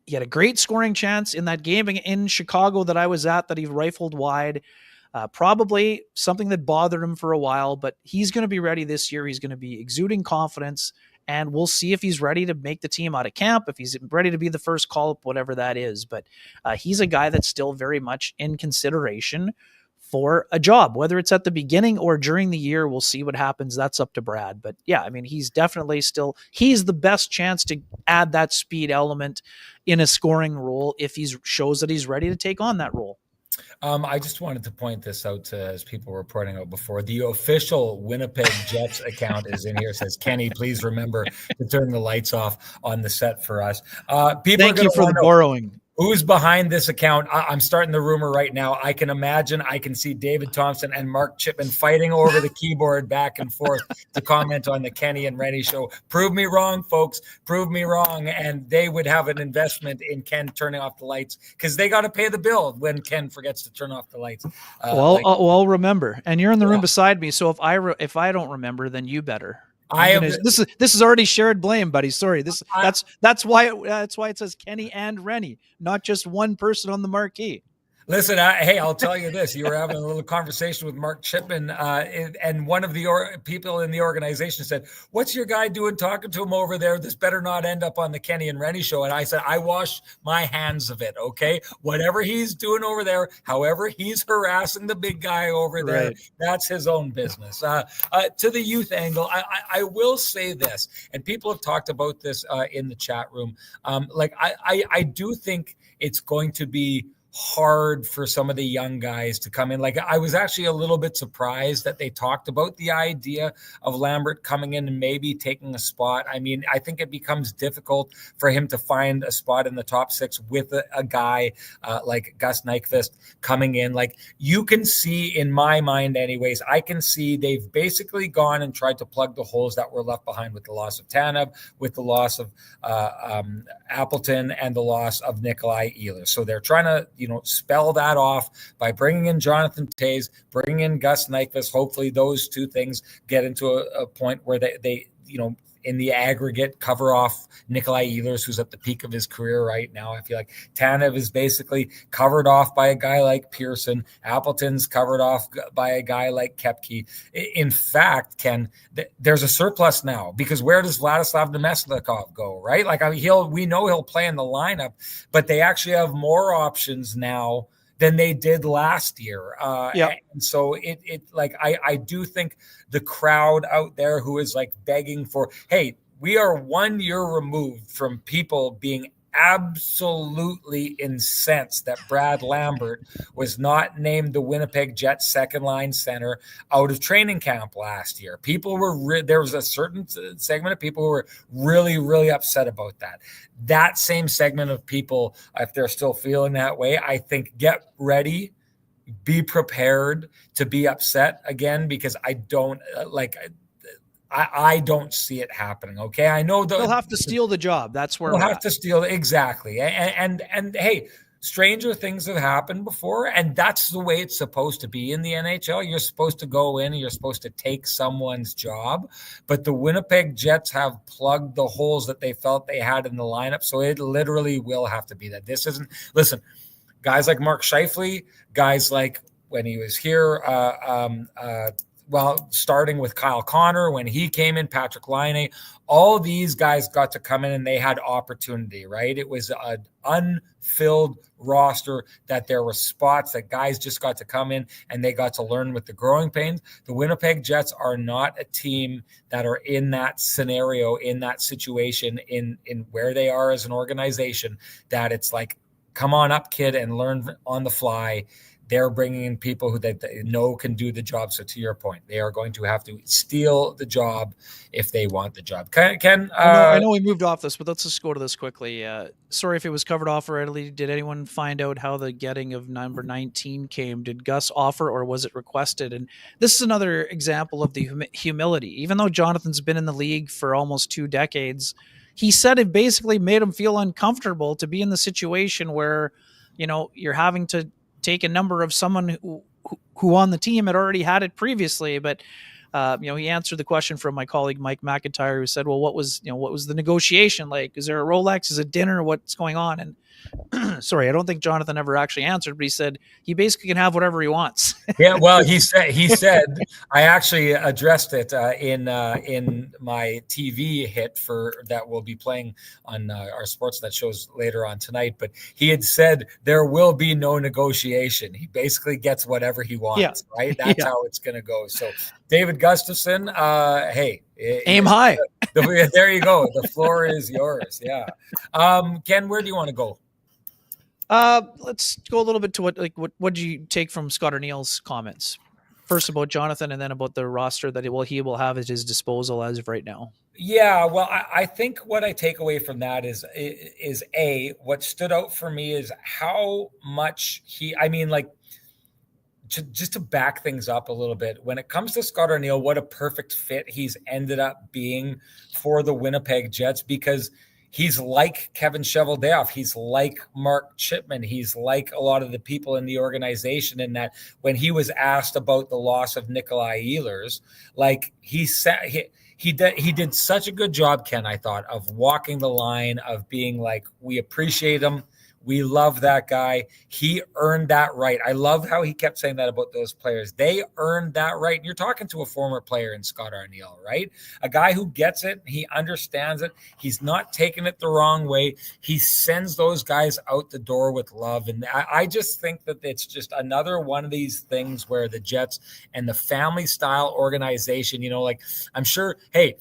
a great scoring chance in that game in Chicago that I was at that he rifled wide. Probably something that bothered him for a while, but he's going to be ready this year. He's going to be exuding confidence, and we'll see if he's ready to make the team out of camp, if he's ready to be the first call-up, whatever that is. But he's a guy that's still very much in consideration for a job, whether it's at the beginning or during the year. We'll see what happens. That's up to Brad. But yeah, I mean, he's definitely he's the best chance to add that speed element in a scoring role if he shows that he's ready to take on that role. I just wanted to point this out as people were reporting out before. The official Winnipeg Jets account is in here. Says, Kenny, please remember to turn the lights off on the set for us. Thank you for the borrowing. Who's behind this account? I'm starting the rumor right now. I can see David Thompson and Mark Chippen fighting over the keyboard back and forth to comment on the Kenny and Renny Show. Prove me wrong, folks. Prove me wrong. And they would have an investment in Ken turning off the lights because they got to pay the bill when Ken forgets to turn off the lights. Well, remember. And you're in the room beside me. So if I don't remember, then you better. This is already shared blame, buddy. Sorry. That's why it says Kenny and Renny, not just one person on the marquee. Listen, I'll tell you this. You were having a little conversation with Mark Chippen, and one of the people in the organization said, what's your guy doing talking to him over there? This better not end up on the Kenny and Renny Show. And I said, I wash my hands of it, okay? Whatever he's doing over there, however he's harassing the big guy over there, right, that's his own business. To the youth angle, I will say this, and people have talked about this in the chat room. I do think it's going to be hard for some of the young guys to come in. Like, I was actually a little bit surprised that they talked about the idea of Lambert coming in and maybe taking a spot. I mean, I think it becomes difficult for him to find a spot in the top six with a guy like Gus Nyquist coming in. Like, you can see, in my mind anyways, I can see they've basically gone and tried to plug the holes that were left behind with the loss of Tanev, with the loss of Appleton, and the loss of Nikolai Eers. So they're trying to, spell that off by bringing in Jonathan Toews, bringing in Gus Nyquist. Hopefully those two things get into a point where they in the aggregate cover off Nikolai Eers, who's at the peak of his career right now. I feel like Tanev is basically covered off by a guy like Pearson. Appleton's covered off by a guy like Koepke. In fact, Ken, there's a surplus now, because where does Vladislav Nemesnikov go, right? Like, we know he'll play in the lineup, but they actually have more options now than they did last year. And so I do think the crowd out there who is like begging for, hey, we are 1 year removed from people being absolutely incensed that Brad Lambert was not named the Winnipeg Jets second line center out of training camp last year. People were there was a certain segment of people who were really, really upset about that. That same segment of people, if they're still feeling that way, I think get ready, be prepared to be upset again, because I don't I don't see it happening. Okay. I know they'll have to steal the job. That's where they'll have to steal. Exactly. And hey, stranger things have happened before, and that's the way it's supposed to be in the NHL. You're supposed to go in and you're supposed to take someone's job, but the Winnipeg Jets have plugged the holes that they felt they had in the lineup. So it literally will have to be that. This isn't, listen, guys like Mark Scheifele, guys like when he was here, starting with Kyle Connor, when he came in, Patrick Laine, all these guys got to come in and they had opportunity, right? It was an unfilled roster that there were spots that guys just got to come in and they got to learn with the growing pains. The Winnipeg Jets are not a team that are in that scenario, in that situation, in where they are as an organization, that it's like, come on up, kid, and learn on the fly. They're bringing in people who they know can do the job. So to your point, they are going to have to steal the job if they want the job. Ken, I know we moved off this, but let's just go to this quickly. Sorry if it was covered off already. Did anyone find out how the getting of number 19 came? Did Gus offer, or was it requested? And this is another example of the humility. Even though Jonathan's been in the league for almost 2 decades, he said it basically made him feel uncomfortable to be in the situation where, you're having to take a number of someone who on the team had already had it previously. But, he answered the question from my colleague, Mike McIntyre, who said, well, what was the negotiation like? Is there a Rolex? Is it dinner? What's going on? And sorry, I don't think Jonathan ever actually answered, but he said he basically can have whatever he wants. Yeah, well, he said I actually addressed it in my TV hit that we'll be playing on our Sportsnet shows later on tonight. But he had said there will be no negotiation. He basically gets whatever he wants, right? That's how it's going to go. So David Gustafson, hey, aim high. There you go. The floor is yours. Yeah. Ken, where do you want to go? Let's go a little bit to what did you take from Scott Arniel's comments? First about Jonathan, and then about the roster that he will have at his disposal as of right now. Yeah, well, I think what I take away from that is what stood out for me is how much just to back things up a little bit, when it comes to Scott Arniel, what a perfect fit he's ended up being for the Winnipeg Jets, because he's like Kevin Chevoff. He's like Mark Chippen. He's like a lot of the people in the organization, in that when he was asked about the loss of Nikolai Eers, like he said, he did such a good job, Ken, I thought, of walking the line of being like, we appreciate him. We love that guy. He earned that right. I love how he kept saying that about those players. They earned that right. And you're talking to a former player in Scott Arniel, right? A guy who gets it. He understands it. He's not taking it the wrong way. He sends those guys out the door with love. And I just think that it's just another one of these things where the Jets and the family style organization, like, I'm sure, hey,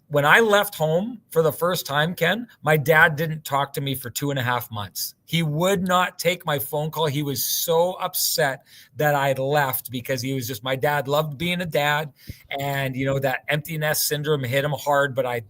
when I left home for the first time, Ken, my dad didn't talk to me for 2.5 months. He would not take my phone call. He was so upset that I'd left because he was just, my dad loved being a dad. And, that empty nest syndrome hit him hard. But at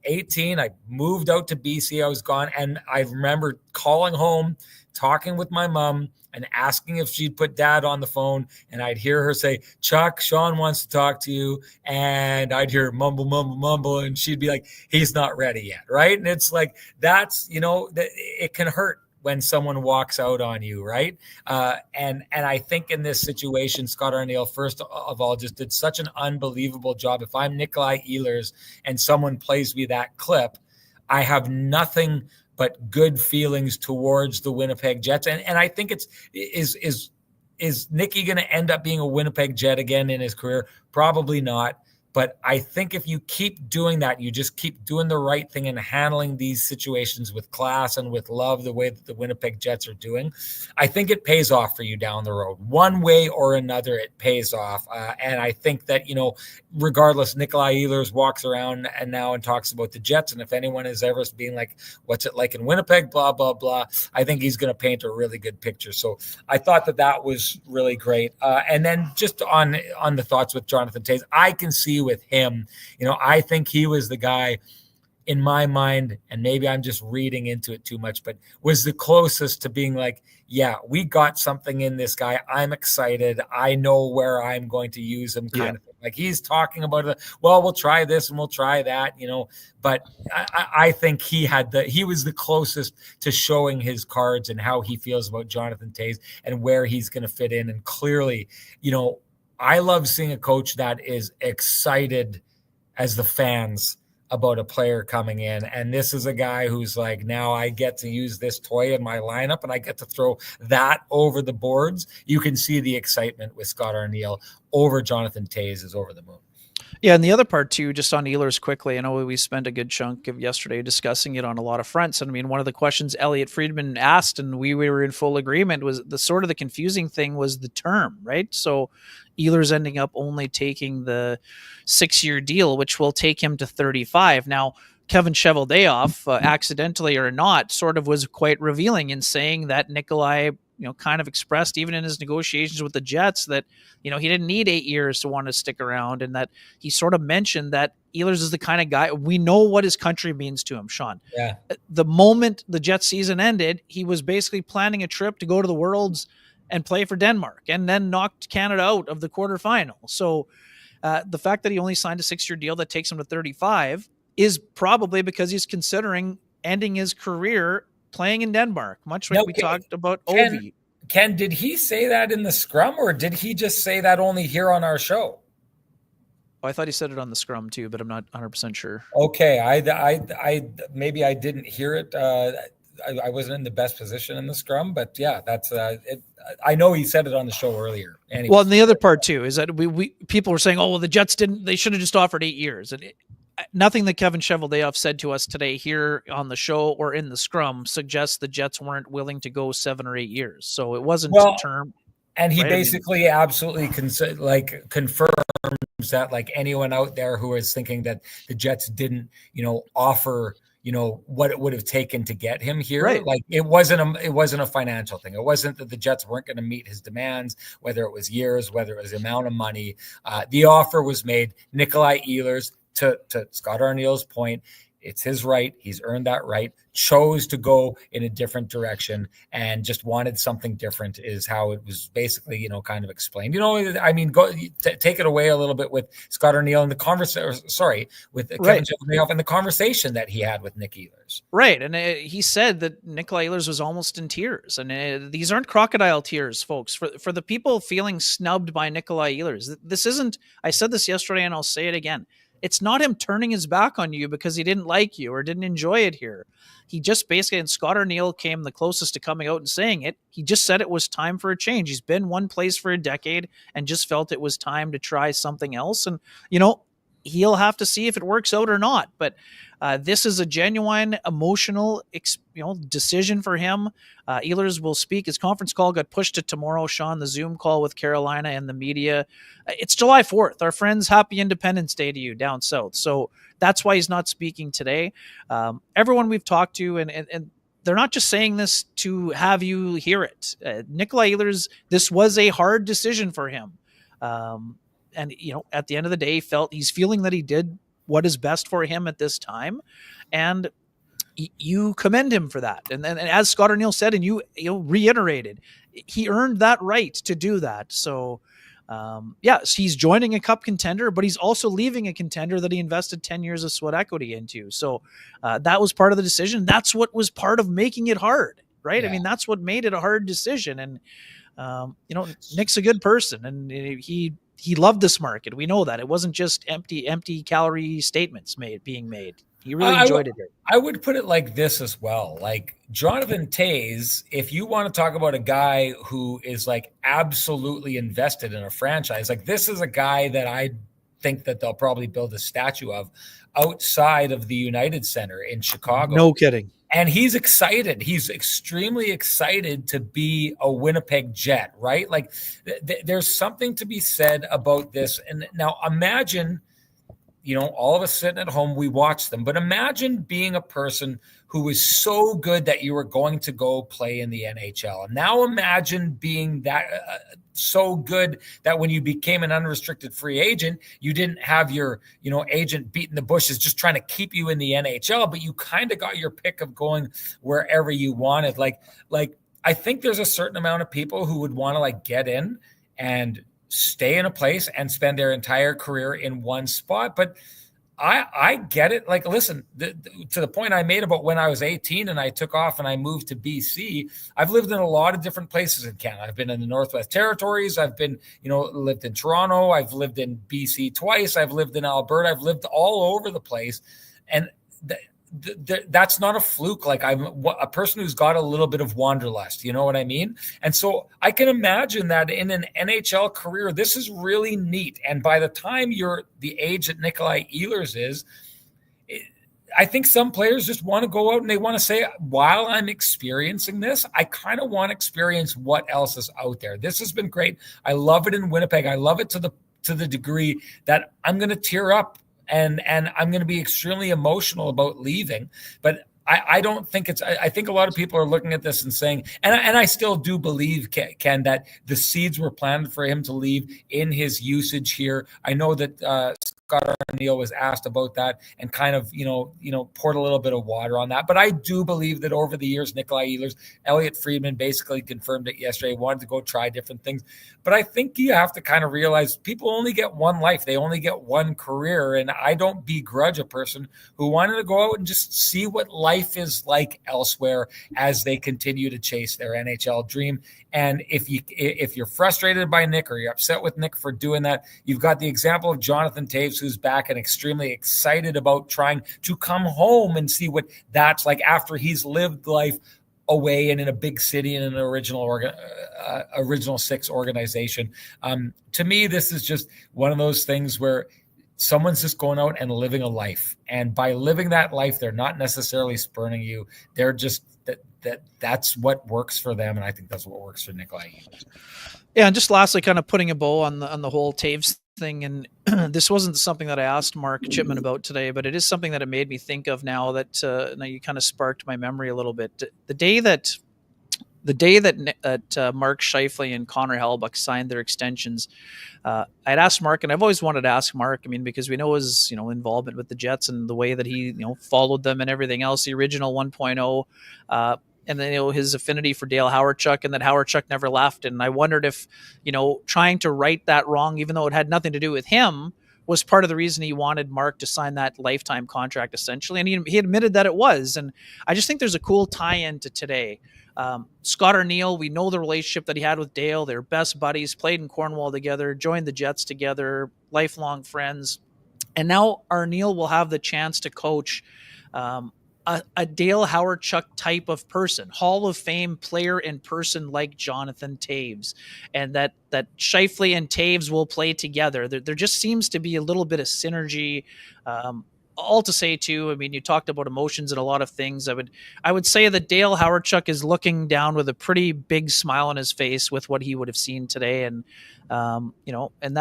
18, I moved out to BC. I was gone. And I remember calling home, talking with my mom, and asking if she'd put dad on the phone. And I'd hear her say, Chuck, Sean wants to talk to you. And I'd hear mumble, mumble, mumble. And she'd be like, he's not ready yet. Right. And it's like, that's, it can hurt when someone walks out on you. Right. And I think in this situation, Scott Arniel, first of all, just did such an unbelievable job. If I'm Nikolai Eers and someone plays me that clip, I have nothing but good feelings towards the Winnipeg Jets. And I think is Nicky going to end up being a Winnipeg Jet again in his career? Probably not. But I think if you keep doing that, you just keep doing the right thing and handling these situations with class and with love, the way that the Winnipeg Jets are doing, I think it pays off for you down the road. One way or another, it pays off. And I think that, regardless, Nikolai Eers walks around and talks about the Jets. And if anyone is ever being like, what's it like in Winnipeg, blah, blah, blah, I think he's going to paint a really good picture. So I thought that was really great. And then just on the thoughts with Jonathan Toews, I can see with him, I think he was the guy in my mind, and maybe I'm just reading into it too much, but was the closest to being like, yeah, we got something in this guy. I'm excited. I know where I'm going to use him kind of thing. Like he's talking about it. Well, we'll try this and we'll try that, but I think he was the closest to showing his cards and how he feels about Jonathan Toews and where he's going to fit in. And clearly, I love seeing a coach that is excited as the fans about a player coming in. And this is a guy who's like, now I get to use this toy in my lineup and I get to throw that over the boards. You can see the excitement with Scott Arniel over Jonathan Toews is over the moon. Yeah, and the other part too, just on Ehlers quickly, I know we spent a good chunk of yesterday discussing it on a lot of fronts. And I mean, one of the questions Elliot Friedman asked, and we were in full agreement, was the sort of the confusing thing was the term, right? So Ehlers ending up only taking the 6-year deal, which will take him to 35. Now, Kevin Chevoff, accidentally or not, sort of was quite revealing in saying that Nikolai, kind of expressed even in his negotiations with the Jets that, he didn't need 8 years to want to stick around, and that he sort of mentioned that Ehlers is the kind of guy, we know what his country means to him, Sean. Yeah. The moment the Jets season ended, he was basically planning a trip to go to the Worlds and play for Denmark, and then knocked Canada out of the quarterfinal. So the fact that he only signed a 6-year deal that takes him to 35 is probably because he's considering ending his career playing in Denmark, much like we talked about Ovi. Ken, did he say that in the scrum, or did he just say that only here on our show? Oh, I thought he said it on the scrum too, but I'm not 100% sure. Okay, I maybe I didn't hear it. I wasn't in the best position in the scrum, but yeah, that's it. I know he said it on the show earlier. Anyway. Well, and the other part too is that we people were saying, oh, well, the Jets they should have just offered 8 years. And nothing that Kevin Chevoff said to us today here on the show or in the scrum suggests the Jets weren't willing to go 7 or 8 years. So it wasn't a term. And he basically absolutely confirms that, like, anyone out there who is thinking that the Jets didn't, offer, what it would have taken to get him here. Right. Like it wasn't a financial thing. It wasn't that the Jets weren't going to meet his demands, whether it was years, whether it was the amount of money. The offer was made. Nikolai Ehlers, to Scott Arniel's point, it's his right. He's earned that right. Chose to go in a different direction and just wanted something different is how it was basically, kind of explained. Take it away a little bit with Scott Arniel and the conversation. Sorry, with Kevin Chevoff and the conversation that he had with Nick Ehlers. Right, and he said that Nikolai Ehlers was almost in tears, and these aren't crocodile tears, folks. For the people feeling snubbed by Nikolai Ehlers, this isn't. I said this yesterday, and I'll say it again. It's not him turning his back on you because he didn't like you or didn't enjoy it here. He just basically, and Scott Arniel came the closest to coming out and saying it. He just said it was time for a change. He's been one place for a decade and just felt it was time to try something else. And, he'll have to see if it works out or not. But this is a genuine emotional, decision for him. Ehlers will speak. His conference call got pushed to tomorrow. Sean, the Zoom call with Carolina and the media. It's July 4th. Our friends, happy Independence Day to you down south. So that's why he's not speaking today. Everyone we've talked to, and they're not just saying this to have you hear it. Nikolai Ehlers, this was a hard decision for him. And, at the end of the day, he's feeling that he did what is best for him at this time. And you commend him for that. And as Scott Arniel said, and you reiterated, he earned that right to do that. So, yes, he's joining a cup contender, but he's also leaving a contender that he invested 10 years of sweat equity into. So that was part of the decision. That's what was part of making it hard, right? Yeah. I mean, that's what made it a hard decision. And, Nick's a good person, and he loved this market. We know that. It wasn't just empty calorie statements being made. He really enjoyed it. I would put it like this as well. Like Jonathan Toews, if you want to talk about a guy who is like absolutely invested in a franchise, like this is a guy that I think that they'll probably build a statue of outside of the United Center in Chicago. No kidding. And he's excited. He's extremely excited to be a Winnipeg Jet, right? Like there's something to be said about this. And now imagine, all of us sitting at home, we watch them, but imagine being a person who was so good that you were going to go play in the NHL. And now imagine being that so good that when you became an unrestricted free agent, you didn't have your, agent beating the bushes, just trying to keep you in the NHL, but you kind of got your pick of going wherever you wanted. Like I think there's a certain amount of people who would want to get in and stay in a place and spend their entire career in one spot. But I get it. Like, listen, to the point I made about when I was 18 and I took off and I moved to BC, I've lived in a lot of different places in Canada. I've been in the Northwest Territories. I've been, lived in Toronto. I've lived in BC twice. I've lived in Alberta. I've lived all over the place. And that's not a fluke. Like I'm a person who's got a little bit of wanderlust, you know what I mean? And so I can imagine that in an NHL career, this is really neat. And by the time you're the age that Nikolai Ehlers is, I think some players just want to go out and they want to say, while I'm experiencing this, I kind of want to experience what else is out there. This has been great. I love it in Winnipeg. I love it to the degree that I'm going to tear up. And I'm going to be extremely emotional about leaving, but I don't think I think a lot of people are looking at this and saying, and I still do believe, Ken, that the seeds were planted for him to leave in his usage here. I know that Scott Arniel was asked about that and kind of, poured a little bit of water on that. But I do believe that over the years, Nikolai Ehlers, Elliot Friedman basically confirmed it yesterday, wanted to go try different things. But I think you have to kind of realize people only get one life. They only get one career. And I don't begrudge a person who wanted to go out and just see what life is like elsewhere as they continue to chase their NHL dream. And if you're frustrated by Nick or you're upset with Nick for doing that, you've got the example of Jonathan Toews, who's back and extremely excited about trying to come home and see what that's like after he's lived life away and in a big city in an original six organization. To me, this is just one of those things where someone's just going out and living a life. And by living that life, they're not necessarily spurning you. They're just that's what works for them. And I think that's what works for Nikolai. Yeah. And just lastly, kind of putting a bow on the whole Toews thing. And this wasn't something that I asked Mark Chippen about today, but it is something that it made me think of now that now you kind of sparked my memory a little bit. The day that Mark Scheifele and Connor Hellebuyck signed their extensions, I'd asked Mark, and I've always wanted to ask Mark, I mean, because we know his, involvement with the Jets and the way that he, followed them and everything else, the original 1.0, and then, his affinity for Dale Hawerchuk, and that Hawerchuk never left. And I wondered if, trying to right that wrong, even though it had nothing to do with him, was part of the reason he wanted Mark to sign that lifetime contract, essentially. And he admitted that it was. And I just think there's a cool tie-in to today. Scott Arniel, we know the relationship that he had with Dale. They're best buddies, played in Cornwall together, joined the Jets together, lifelong friends. And now Arniel will have the chance to coach a Dale Hawerchuk type of person, Hall of Fame player in person like Jonathan Toews, and that Scheifele and Toews will play together. There just seems to be a little bit of synergy. All to say too, I mean, you talked about emotions and a lot of things. I would say that Dale Hawerchuk is looking down with a pretty big smile on his face with what he would have seen today, and and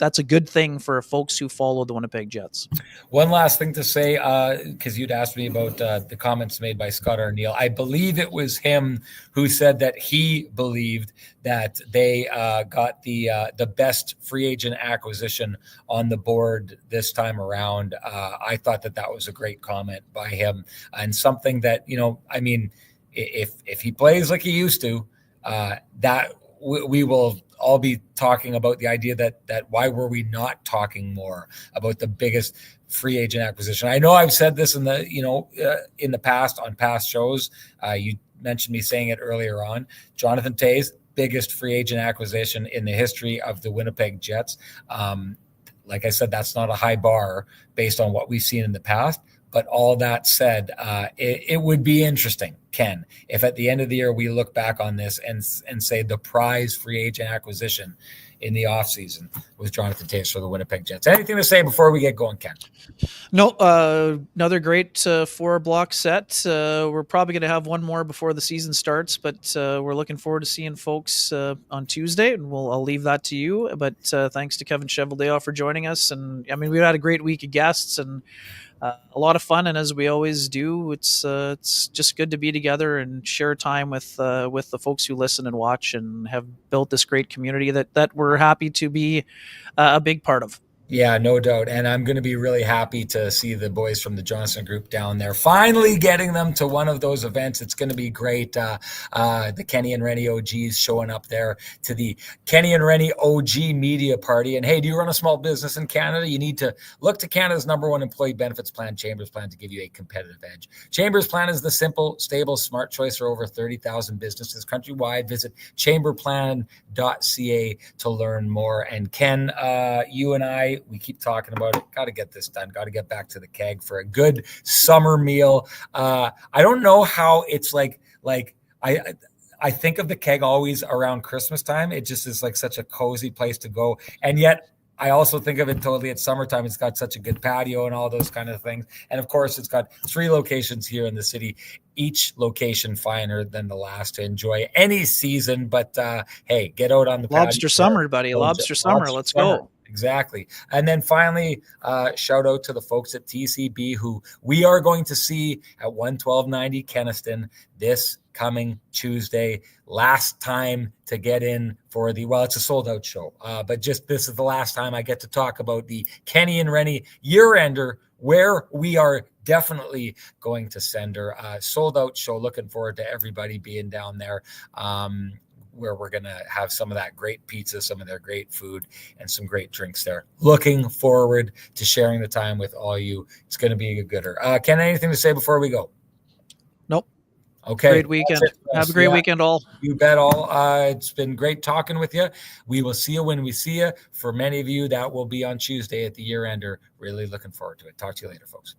that's a good thing for folks who follow the Winnipeg Jets. One last thing to say, because you'd asked me about the comments made by Scott Arniel. I believe it was him who said that he believed that they got the best free agent acquisition on the board this time around. I thought that was a great comment by him, and something that, I mean, if he plays like he used to, that we will all be talking about the idea that why were we not talking more about the biggest free agent acquisition? I know I've said this in the past on past shows. You mentioned me saying it earlier on. Jonathan Toews, biggest free agent acquisition in the history of the Winnipeg Jets. Like I said, that's not a high bar based on what we've seen in the past. But all that said, it would be interesting, Ken, if at the end of the year we look back on this and say the prize free agent acquisition in the offseason was Jonathan Toews for the Winnipeg Jets. Anything to say before we get going, Ken? No, another great 4-block set. We're probably going to have one more before the season starts, but we're looking forward to seeing folks on Tuesday, and I'll leave that to you. But thanks to Kevin Chevoff for joining us. And I mean, we had a great week of guests and a lot of fun, and as we always do, it's just good to be together and share time with the folks who listen and watch, and have built this great community that we're happy to be a big part of. Yeah, no doubt. And I'm going to be really happy to see the boys from the Johnson Group down there, finally getting them to one of those events. It's going to be great. The Kenny and Renny OGs showing up there to the Kenny and Renny OG media party. And hey, do you run a small business in Canada? You need to look to Canada's #1 employee benefits plan, Chambers Plan, to give you a competitive edge. Chambers Plan is the simple, stable, smart choice for over 30,000 businesses countrywide. Visit chamberplan.ca to learn more. And Ken, you and I, we keep talking about it. Got to get this done. Got to get back to the keg for a good summer meal. I don't know how it's like I think of the keg always around Christmas time. It just is like such a cozy place to go. And yet I also think of it totally at summertime. It's got such a good patio and all those kind of things. And of course, it's got 3 locations here in the city, each location finer than the last to enjoy any season. But hey, get out on the Lobster patio. Summer, buddy. Lobster Summer. Let's go. Exactly. And then finally, shout out to the folks at TCB who we are going to see at 11290 Kenaston this coming Tuesday. Last time to get in for it's a sold out show. But just this is the last time I get to talk about the Kenny and Renny year ender, where we are definitely going to send her. Sold out show. Looking forward to everybody being down there. Where we're going to have some of that great pizza, some of their great food, and some great drinks there. Looking forward to sharing the time with all you. It's going to be a gooder. Ken, anything to say before we go? Nope. Okay. Great weekend. Have a great weekend, all. You bet, all. It's been great talking with you. We will see you when we see you. For many of you, that will be on Tuesday at the year ender. Really looking forward to it. Talk to you later, folks.